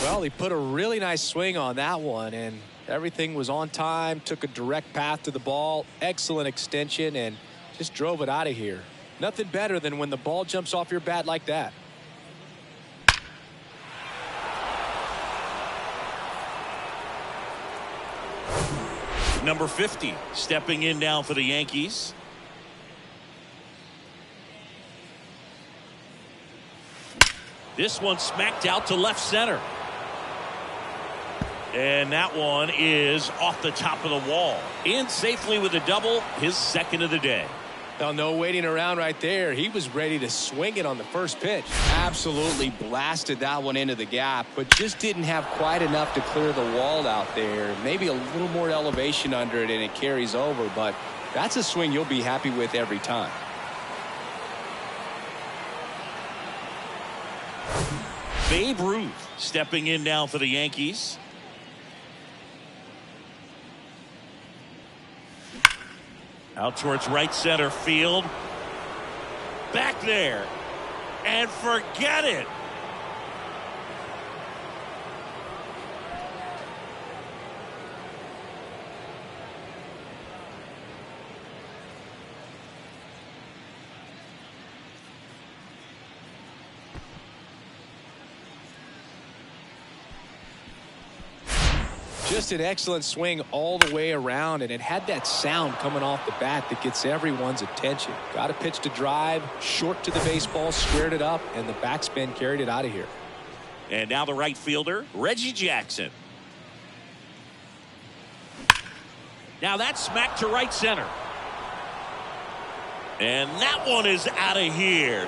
Well, he put a really nice swing on that one, and everything was on time, took a direct path to the ball, excellent extension, and just drove it out of here. Nothing better than when the ball jumps off your bat like that. Number 50 stepping in now for the Yankees. This one smacked out to left center. And that one is off the top of the wall. In safely with a double, his second of the day. Well, no waiting around right there. He was ready to swing it on the first pitch. Absolutely blasted that one into the gap, but just didn't have quite enough to clear the wall out there. Maybe a little more elevation under it and it carries over, but that's a swing you'll be happy with every time. Babe Ruth stepping in now for the Yankees. Out towards right center field. Back there. And forget it. Just an excellent swing all the way around, and it had that sound coming off the bat that gets everyone's attention. Got a pitch to drive, short to the baseball, squared it up, and the backspin carried it out of here. And now the right fielder, Reggie Jackson. Now that's smacked to right center. And that one is out of here.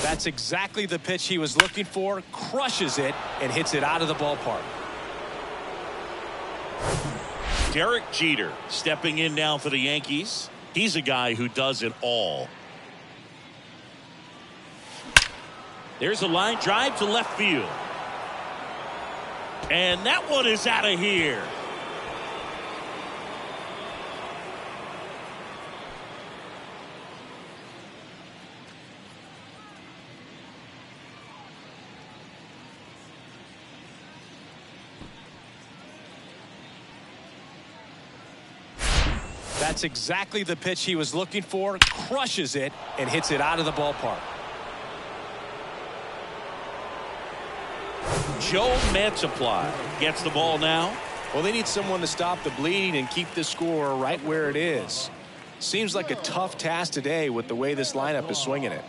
That's exactly the pitch he was looking for. Crushes it and hits it out of the ballpark. Derek Jeter stepping in now for the Yankees. He's a guy who does it all. There's a line drive to left field. And that one is out of here. That's exactly the pitch he was looking for. Crushes it and hits it out of the ballpark. Joe Mantiply gets the ball now. Well, they need someone to stop the bleeding and keep the score right where it is. Seems like a tough task today with the way this lineup is swinging it.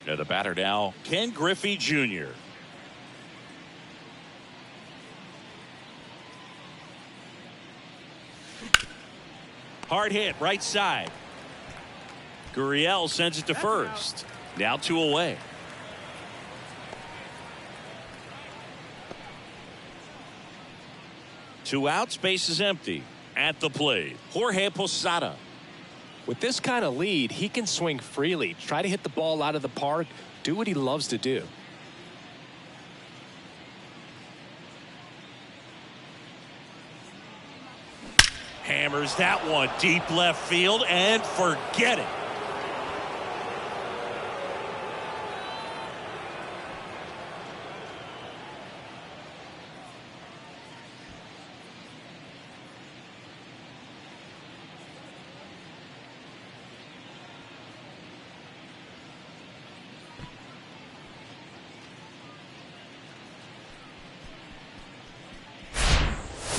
And the batter now, Ken Griffey Jr. Hard hit, right side. Gurriel sends it to first. Now 2 away. Two outs, base is empty. At the plate, Jorge Posada. With this kind of lead, he can swing freely, try to hit the ball out of the park, do what he loves to do. Hammers that one deep left field and forget it.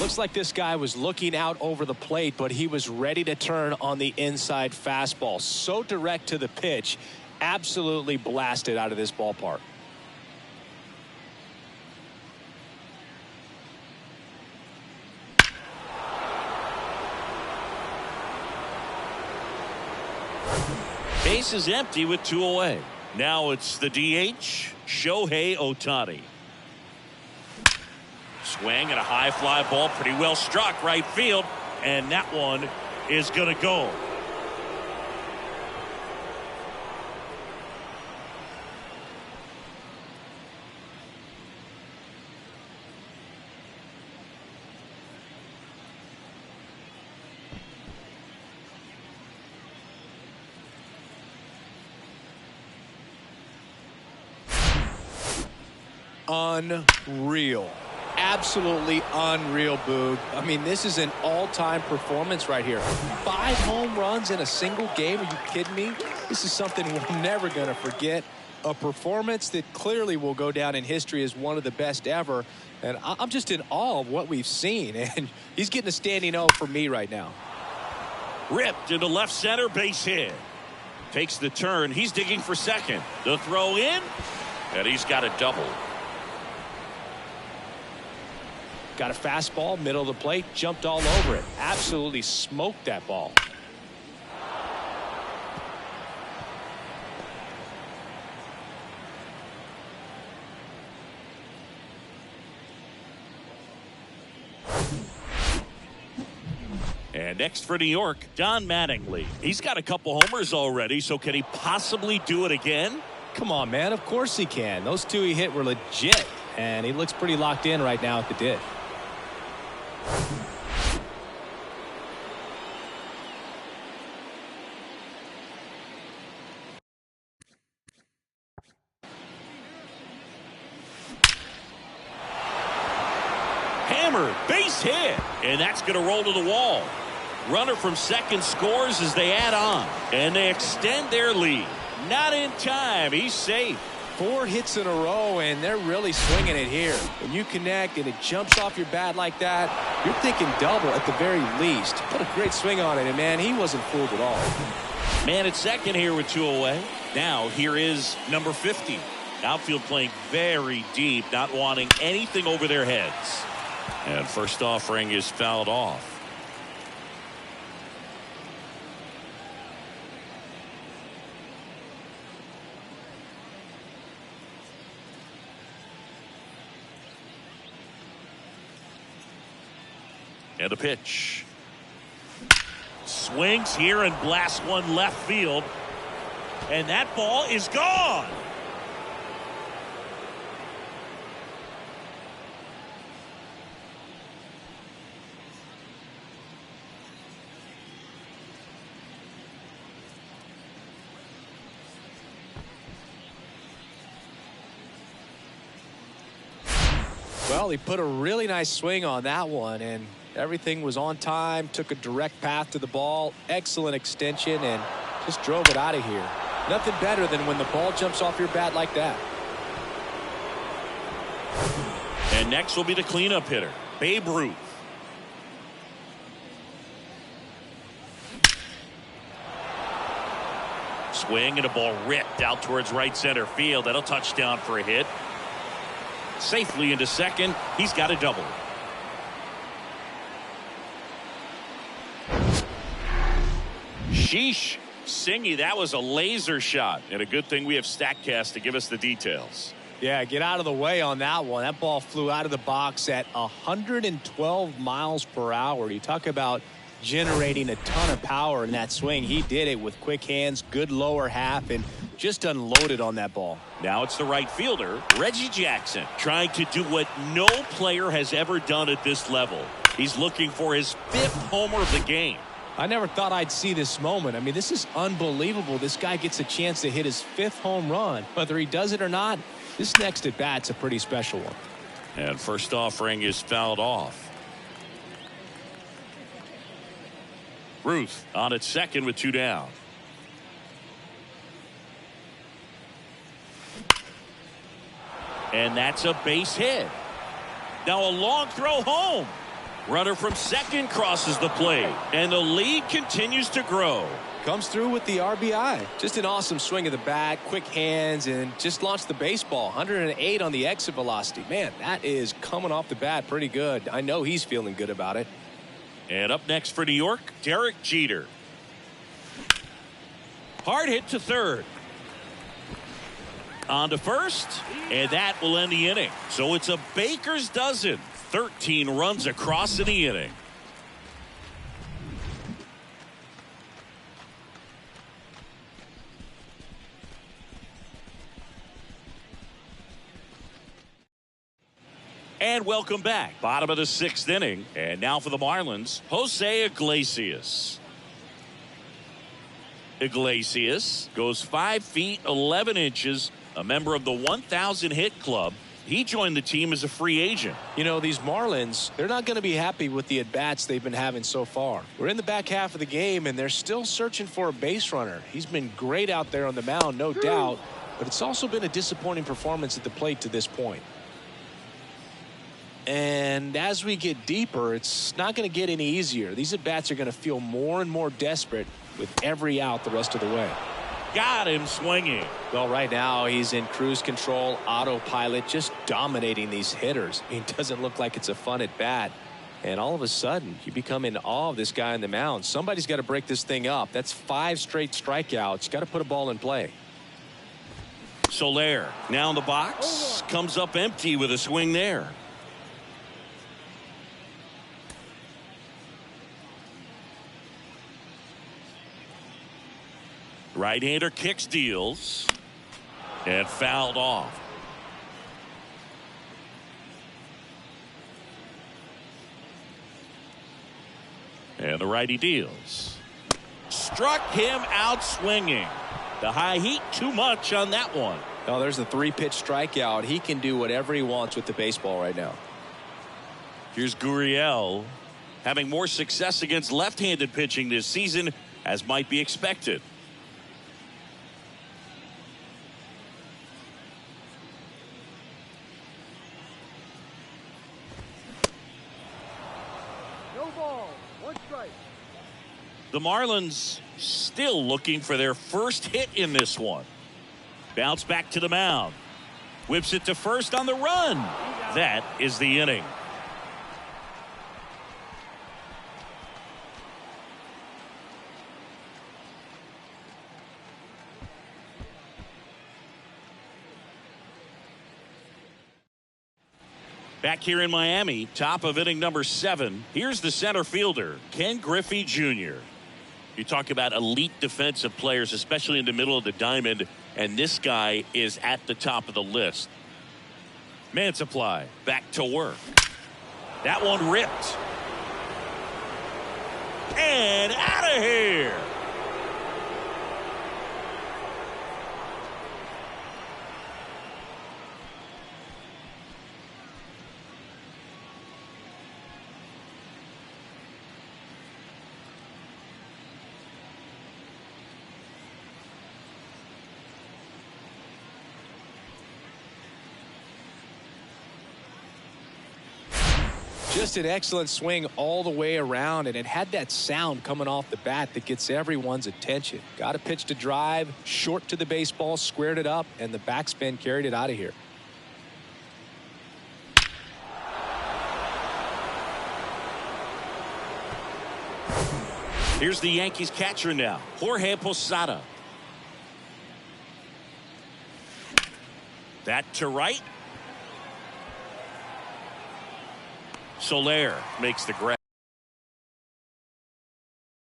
Looks like this guy was looking out over the plate, but he was ready to turn on the inside fastball. So direct to the pitch, absolutely blasted out of this ballpark. Base is empty with 2 away. Now it's the DH, Shohei Ohtani. Swing and a high fly ball, pretty well struck right field, and that one is going to go. Unreal. absolutely unreal, Boog. I mean, this is an all-time performance right here. 5 home runs in a single game. Are you kidding me? This is something we're never going to forget. A performance that clearly will go down in history as one of the best ever. And I'm just in awe of what we've seen. And he's getting a standing O for me right now. Ripped into left center, base hit. Takes the turn. He's digging for second. The throw in, and he's got a double. Got a fastball, middle of the plate, jumped all over it. Absolutely smoked that ball. And next for New York, Don Mattingly. He's got a couple homers already, so can he possibly do it again? Come on, man. Of course he can. Those 2 he hit were legit, and he looks pretty locked in right now at the dish. Hammer, base hit, and that's going to roll to the wall. Runner from second scores as they add on, and they extend their lead. Not in time. He's safe. 4 hits in a row, and they're really swinging it here. When you connect and it jumps off your bat like that, you're thinking double at the very least. Put a great swing on it, and man, he wasn't fooled at all. Man at second here with 2 away. Now here is number 50. Outfield playing very deep, not wanting anything over their heads. And first offering is fouled off. And a pitch. Swings here and blasts one left field. And that ball is gone. Well, he put a really nice swing on that one, and everything was on time, took a direct path to the ball, excellent extension, and just drove it out of here. Nothing better than when the ball jumps off your bat like that. And next will be the cleanup hitter, Babe Ruth. Swing and a ball ripped out towards right center field. That'll touchdown for a hit. Safely into second. He's got a double. Sheesh. Singy, that was a laser shot. And a good thing we have StatCast to give us the details. Yeah, get out of the way on that one. That ball flew out of the box at 112 miles per hour. You talk about generating a ton of power in that swing. He did it with quick hands, good lower half, and just unloaded on that ball. Now it's the right fielder, Reggie Jackson, trying to do what no player has ever done at this level. He's looking for his 5th homer of the game. I never thought I'd see this moment. I mean, this is unbelievable. This guy gets a chance to hit his 5th home run. Whether he does it or not, this next at bat's a pretty special one. And first offering is fouled off. Ruth on at second with 2 down. And that's a base hit. Now a long throw home. Runner from second crosses the plate, and the lead continues to grow. Comes through with the RBI. Just an awesome swing of the bat, quick hands, and just launched the baseball. 108 on the exit velocity. Man, that is coming off the bat pretty good. I know he's feeling good about it. And up next for New York, Derek Jeter. Hard hit to third. On to first, and that will end the inning. So it's a baker's dozen. 13 runs across in the inning. And welcome back. Bottom of the 6th inning. And now for the Marlins, Jose Iglesias. Iglesias goes 5 feet 11 inches, a member of the 1,000 hit club. He joined the team as a free agent. You know, these Marlins, they're not going to be happy with the at-bats they've been having so far. We're in the back half of the game, and they're still searching for a base runner. He's been great out there on the mound, no doubt, but it's also been a disappointing performance at the plate to this point. And as we get deeper, it's not going to get any easier. These at-bats are going to feel more and more desperate with every out the rest of the way. Got him swinging. Well, right now he's in cruise control, autopilot, just dominating these hitters. I mean, it doesn't look like it's a fun at bat. And all of a sudden, you become in awe of this guy on the mound. Somebody's got to break this thing up. That's 5 straight strikeouts. Got to put a ball in play. Soler now in the box. Comes up empty with a swing there. Right-hander kicks, deals, and fouled off. And the righty deals. Struck him out swinging. The high heat, too much on that one. Oh, there's the 3-pitch strikeout. He can do whatever he wants with the baseball right now. Here's Gurriel having more success against left-handed pitching this season, as might be expected. The Marlins still looking for their first hit in this one. Bounce back to the mound. Whips it to first on the run. That is the inning. Back here in Miami, top of inning number 7. Here's the center fielder, Ken Griffey Jr. You talk about elite defensive players, especially in the middle of the diamond, and this guy is at the top of the list. Man supply back to work. That one ripped. And out of here. Just an excellent swing all the way around, and it had that sound coming off the bat that gets everyone's attention. Got a pitch to drive, short to the baseball, squared it up, and the backspin carried it out of here. Here's the Yankees catcher now, Jorge Posada. That to right. Soler makes the grab.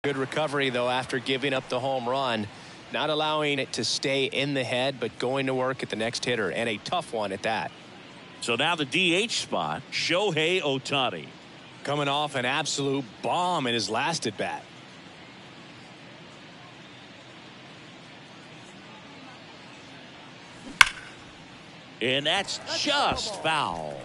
Good recovery, though, after giving up the home run. Not allowing it to stay in the head, but going to work at the next hitter, and a tough one at that. So now the DH spot, Shohei Ohtani. Coming off an absolute bomb in his last at bat. And that's just foul.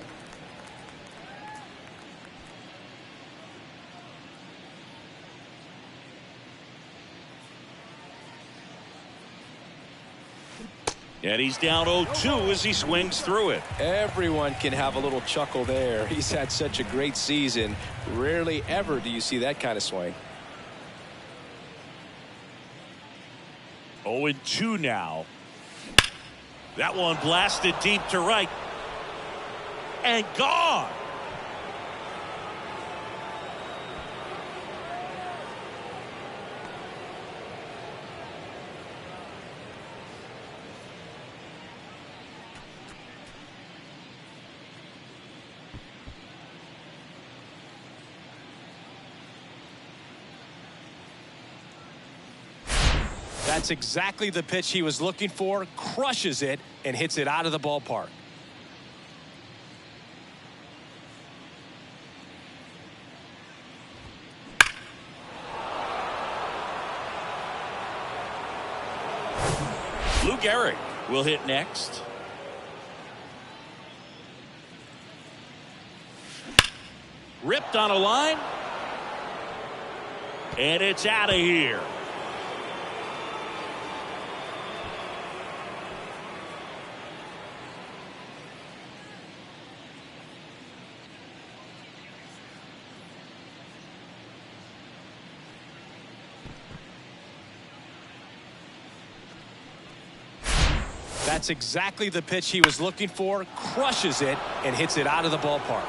And he's down 0-2 as he swings through it. Everyone can have a little chuckle there. He's had such a great season. Rarely ever do you see that kind of swing. 0-2 now. That one blasted deep to right. And gone. That's exactly the pitch he was looking for. Crushes it and hits it out of the ballpark. Lou Gehrig will hit next. Ripped on a line. And it's out of here. That's exactly the pitch he was looking for. Crushes it and hits it out of the ballpark.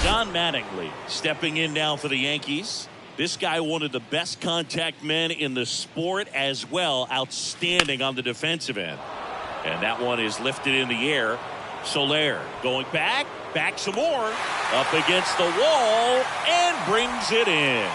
Don Mattingly stepping in now for the Yankees. This guy, one of the best contact men in the sport as well. Outstanding on the defensive end. And that one is lifted in the air. Soler going back some more. Up against the wall and brings it in.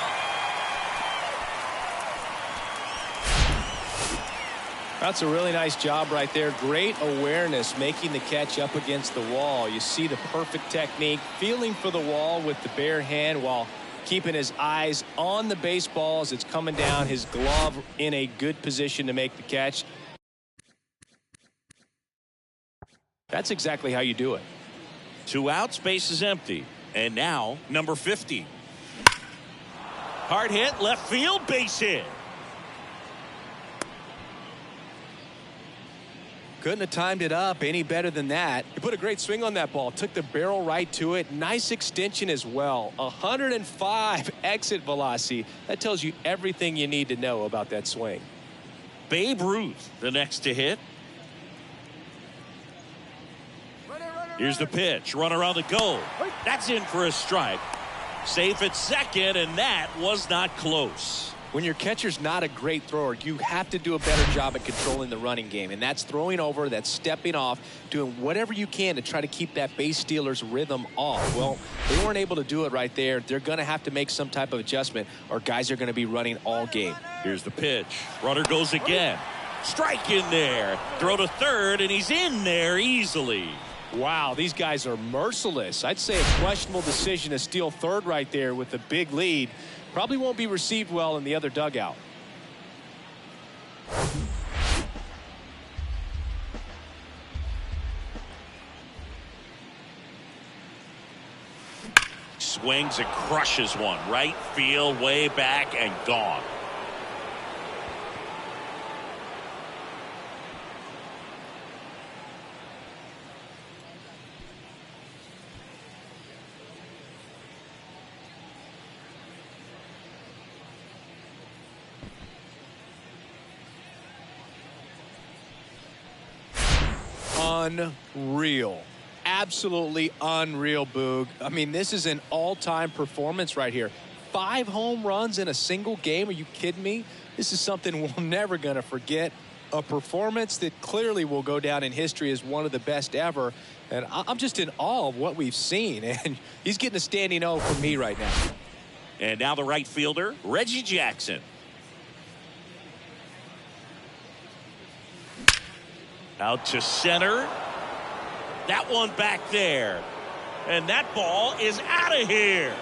That's a really nice job right there. Great awareness, making the catch up against the wall. You see the perfect technique, feeling for the wall with the bare hand while keeping his eyes on the baseball as it's coming down, his glove in a good position to make the catch. That's exactly how you do it. 2 outs, base is empty. And now, number 50. Hard hit, left field, base hit. Couldn't have timed it up any better than that. He put a great swing on that ball. Took the barrel right to it. Nice extension as well. 105 exit velocity. That tells you everything you need to know about that swing. Babe Ruth, the next to hit. Here's the pitch. Runner on the go. That's in for a strike. Safe at second, and that was not close. When your catcher's not a great thrower, you have to do a better job at controlling the running game. And that's throwing over, that's stepping off, doing whatever you can to try to keep that base stealer's rhythm off. Well, they weren't able to do it right there. They're going to have to make some type of adjustment or guys are going to be running all game. Here's the pitch. Runner goes again. Strike in there. Throw to third, and he's in there easily. Wow, these guys are merciless. I'd say a questionable decision to steal third right there with a big lead. Probably won't be received well in the other dugout. Swings and crushes one. Right field, way back, and gone. Unreal. Absolutely unreal, Boog. I mean, this is an all-time performance right here. 5 home runs in a single game. Are you kidding me? This is something we're never going to forget. A performance that clearly will go down in history as one of the best ever. And I'm just in awe of what we've seen. And he's getting a standing O from me right now. And now the right fielder, Reggie Jackson. Out to center. That one back there. And that ball is out of here.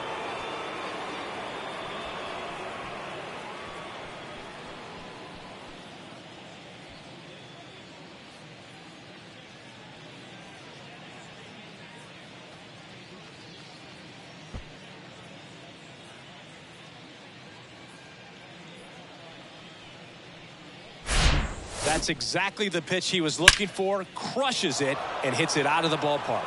That's exactly the pitch he was looking for. Crushes it and hits it out of the ballpark.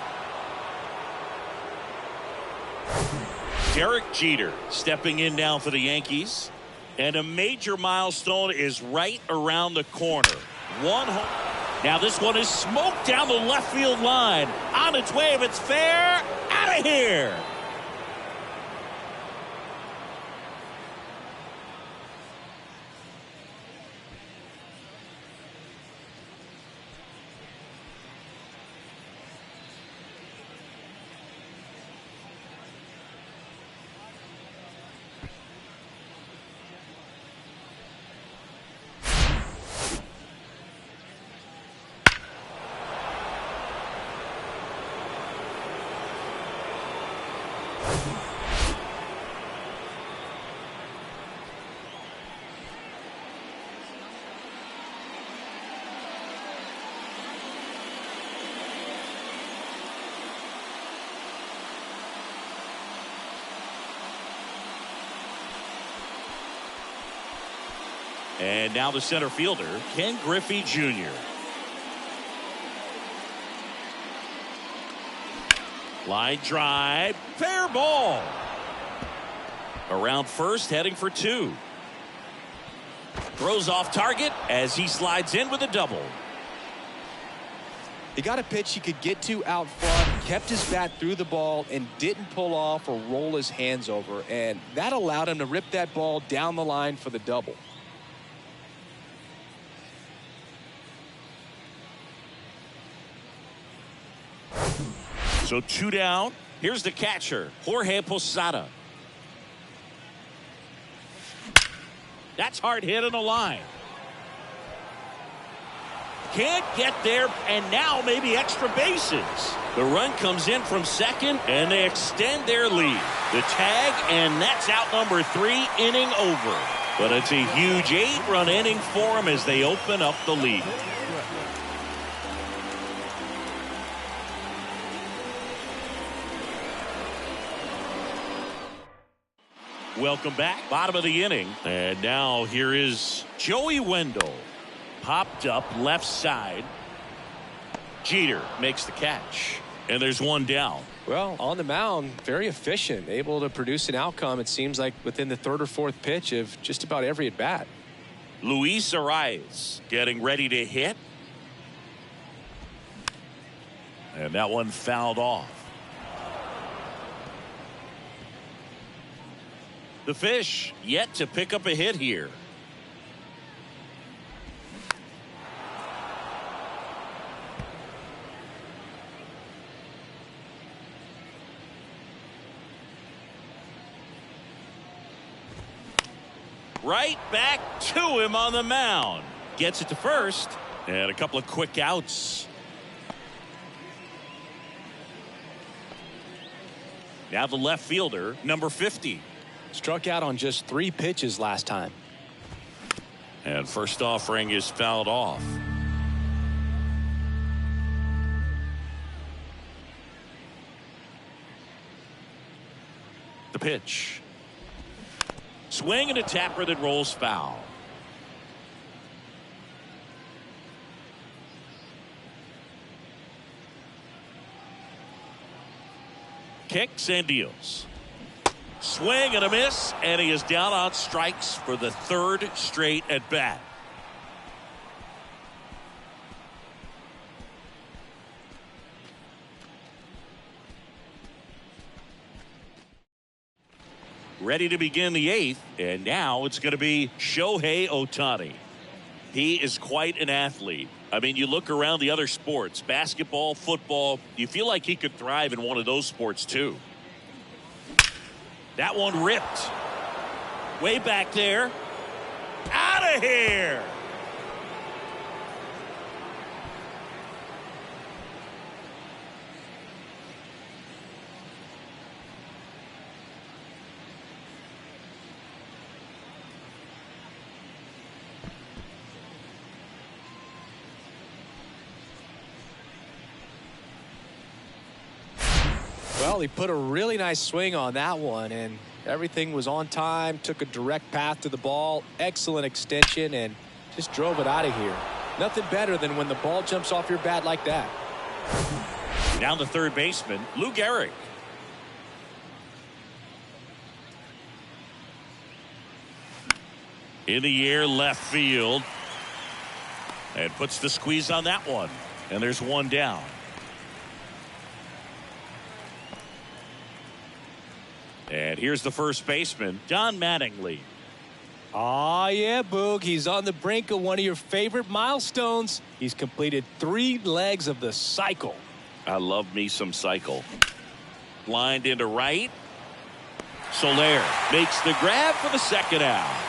Derek Jeter stepping in now for the Yankees. And a major milestone is right around the corner. One home. Now this one is smoked down the left field line. On its way, if it's fair, out of here. And now the center fielder, Ken Griffey Jr. Line drive, fair ball. Around first, heading for 2. Throws off target as he slides in with a double. He got a pitch he could get to out front, kept his bat through the ball, and didn't pull off or roll his hands over. And that allowed him to rip that ball down the line for the double. So 2 down. Here's the catcher, Jorge Posada. That's hard hit on the line. Can't get there, and now maybe extra bases. The run comes in from second, and they extend their lead. The tag, and that's out number 3, inning over. But it's a huge 8-run inning for them as they open up the lead. Welcome back. Bottom of the inning. And now here is Joey Wendell. Popped up left side. Jeter makes the catch. And there's 1 down. Well, on the mound, very efficient. Able to produce an outcome, it seems like, within the 3rd or 4th pitch of just about every at-bat. Luis Arias getting ready to hit. And that one fouled off. The Fish yet to pick up a hit here. Right back to him on the mound. Gets it to first. And a couple of quick outs. Now the left fielder, number 50. Struck out on just 3 pitches last time. And first offering is fouled off. The pitch. Swing and a tapper that rolls foul. Kicks and deals. Swing and a miss, and he is down on strikes for the 3rd straight at bat. Ready to begin the 8th, and now it's going to be Shohei Ohtani. He is quite an athlete. I mean, you look around the other sports, basketball, football, you feel like he could thrive in one of those sports too. That one ripped. Way back there. Out of here. Well, he put a really nice swing on that one, and everything was on time, took a direct path to the ball, excellent extension, and just drove it out of here. Nothing better than when the ball jumps off your bat like that. Now the third baseman, Lou Gehrig. In the air, left field. And puts the squeeze on that one. And there's 1 down. And here's the first baseman, Don Mattingly. Oh, yeah, Boog. He's on the brink of one of your favorite milestones. He's completed 3 legs of the cycle. I love me some cycle. Lined into right. Soler makes the grab for the 2nd out.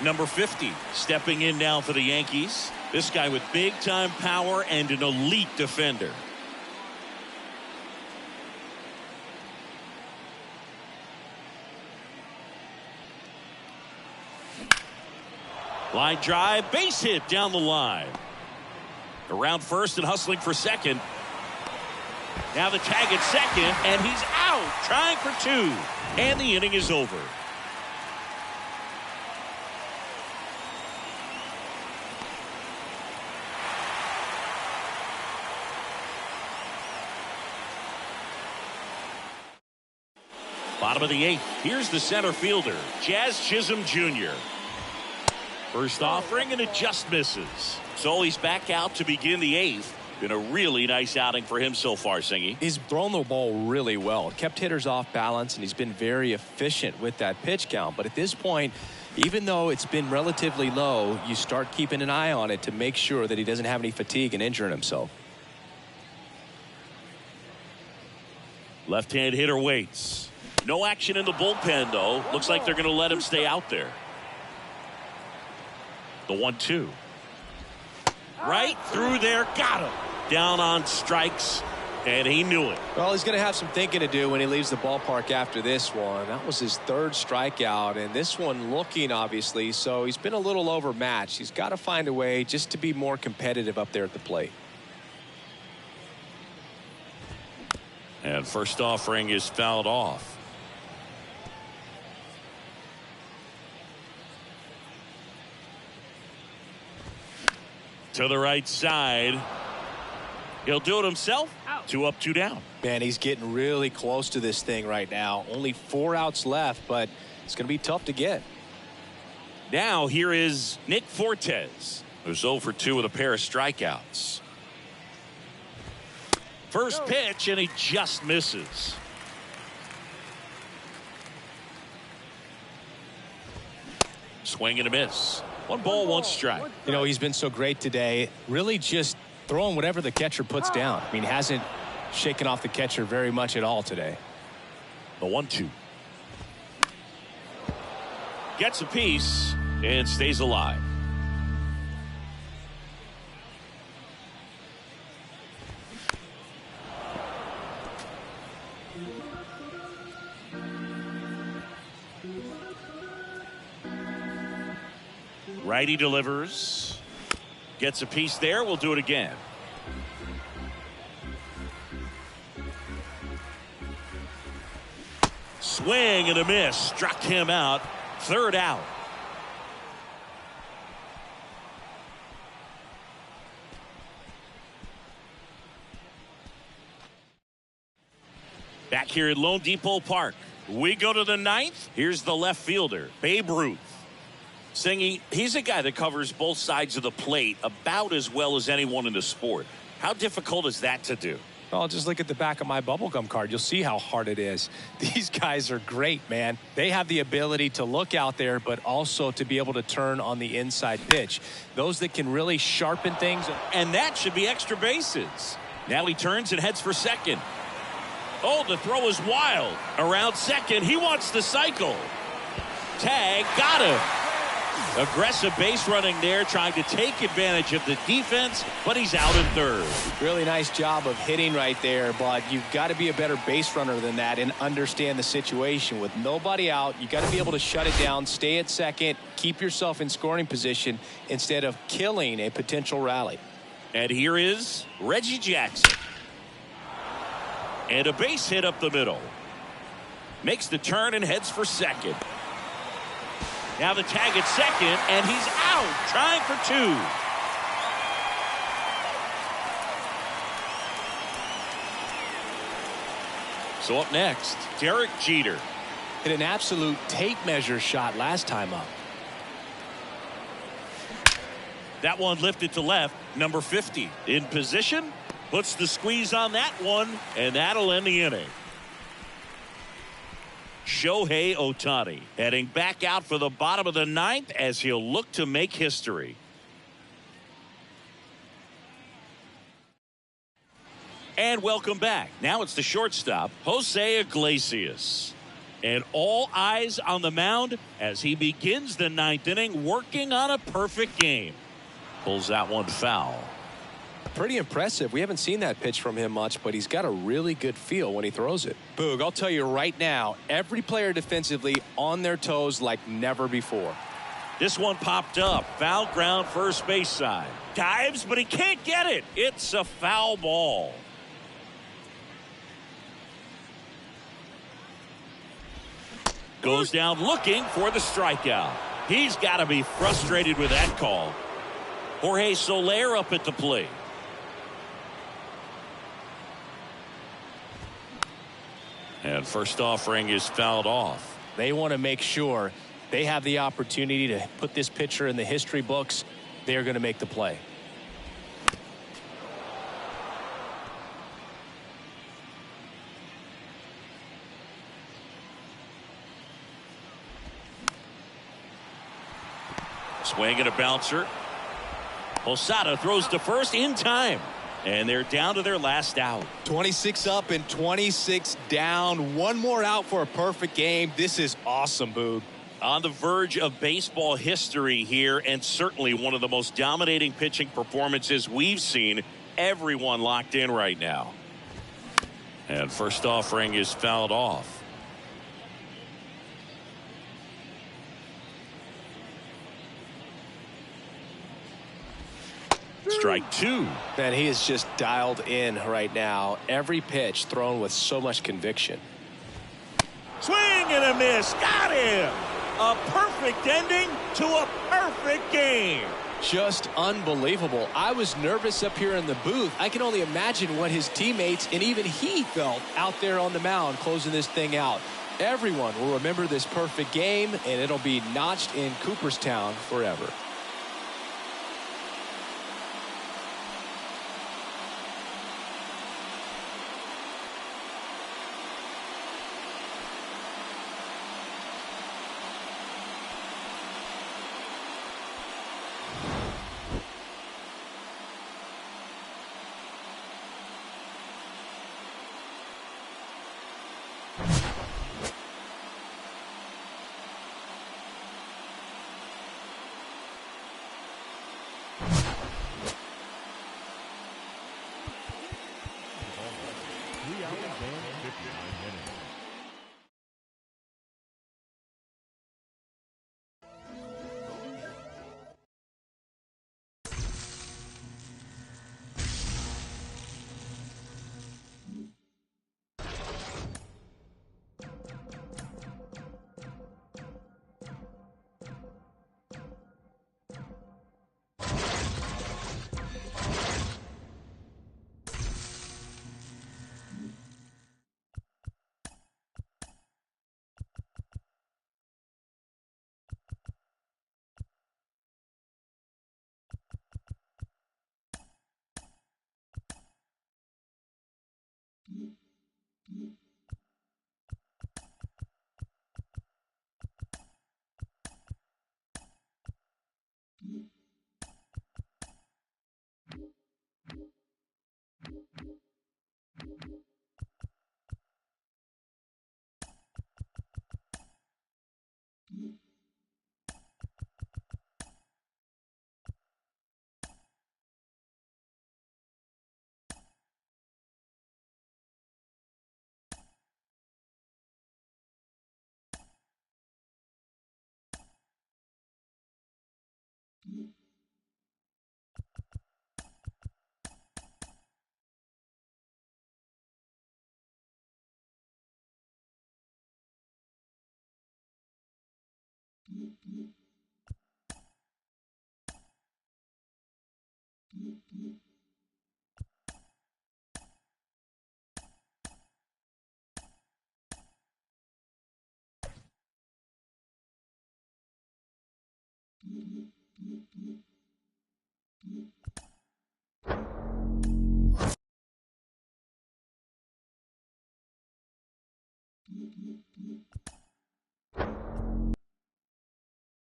Number 50 stepping in now for the Yankees. This guy with big-time power and an elite defender. Line drive, base hit down the line. Around first and hustling for second. Now the tag at second, and he's out, trying for two. And the inning is over. Bottom of the 8th. Here's the center fielder, Jazz Chisholm Jr. First offering, and it just misses. So he's back out to begin the 8th. Been a really nice outing for him so far, Singy. He's thrown the ball really well. Kept hitters off balance, and he's been very efficient with that pitch count. But at this point, even though it's been relatively low, you start keeping an eye on it to make sure that he doesn't have any fatigue and injuring himself. Left-hand hitter waits. No action in the bullpen, though. Looks like they're going to let him stay out there. The 1-2. Right through there. Got him. Down on strikes, and he knew it. Well, he's going to have some thinking to do when he leaves the ballpark after this one. That was his 3rd strikeout, and this one looking, obviously, so he's been a little overmatched. He's got to find a way just to be more competitive up there at the plate. And first offering is fouled off. To the right side. He'll do it himself. 2 up, 2 down. Man, he's getting really close to this thing right now. Only 4 outs left, but it's going to be tough to get. Now here is Nick Fortes, who's 0 for 2 with a pair of strikeouts. First pitch, and he just misses. Swing and a miss. 1 ball, 1 strike. You know, he's been so great today. Really just throwing whatever the catcher puts down. I mean, hasn't shaken off the catcher very much at all today. The 1-2. Gets a piece and stays alive. Righty delivers. Gets a piece there. We'll do it again. Swing and a miss. Struck him out. 3rd out. Back here at Lone Depot Park. We go to the 9th. Here's the left fielder, Babe Ruth. Singy, he's a guy that covers both sides of the plate about as well as anyone in the sport. How difficult is that to do? Well, just look at the back of my bubblegum card. You'll see how hard it is. These guys are great, man. They have the ability to look out there, but also to be able to turn on the inside pitch. Those that can really sharpen things. And that should be extra bases. Now he turns and heads for second. Oh, the throw is wild. Around second, he wants the cycle. Tag, got him. Aggressive base running there, trying to take advantage of the defense, but he's out in 3rd. Really nice job of hitting right there, but you've got to be a better base runner than that and understand the situation. With nobody out, you got to be able to shut it down, stay at second, keep yourself in scoring position instead of killing a potential rally. And here is Reggie Jackson. And a base hit up the middle. Makes the turn and heads for second. Now the tag at second, and he's out, trying for 2. So up next, Derek Jeter. Hit an absolute tape measure shot last time up. That one lifted to left, number 50. In position, puts the squeeze on that one, and that'll end the inning. Shohei Ohtani heading back out for the bottom of the 9th as he'll look to make history. And welcome back. Now it's the shortstop, Jose Iglesias. And all eyes on the mound as he begins the 9th inning, working on a perfect game. Pulls that one foul. Pretty impressive. We haven't seen that pitch from him much, but he's got a really good feel when he throws it. Boog, I'll tell you right now, every player defensively on their toes like never before. This one popped up. Foul ground, first base side. Dives, but he can't get it. It's a foul ball. Goes down looking for the strikeout. He's got to be frustrated with that call. Jorge Soler up at the plate. And first offering is fouled off. They want to make sure they have the opportunity to put this pitcher in the history books. They're going to make the play. Swing and a bouncer. Posada throws to first in time. And they're down to their last out. 26 up and 26 down. One more out for a perfect game. This is awesome, Boog. On the verge of baseball history here, and certainly one of the most dominating pitching performances we've seen. Everyone locked in right now. And first offering is fouled off. Strike two. Man, he is just dialed in right now. Every pitch thrown with so much conviction. Swing and a miss. Got him. A perfect ending to a perfect game. Just unbelievable. I was nervous up here in the booth. I can only imagine what his teammates and even he felt out there on the mound closing this thing out. Everyone will remember this perfect game, and it'll be notched in Cooperstown forever.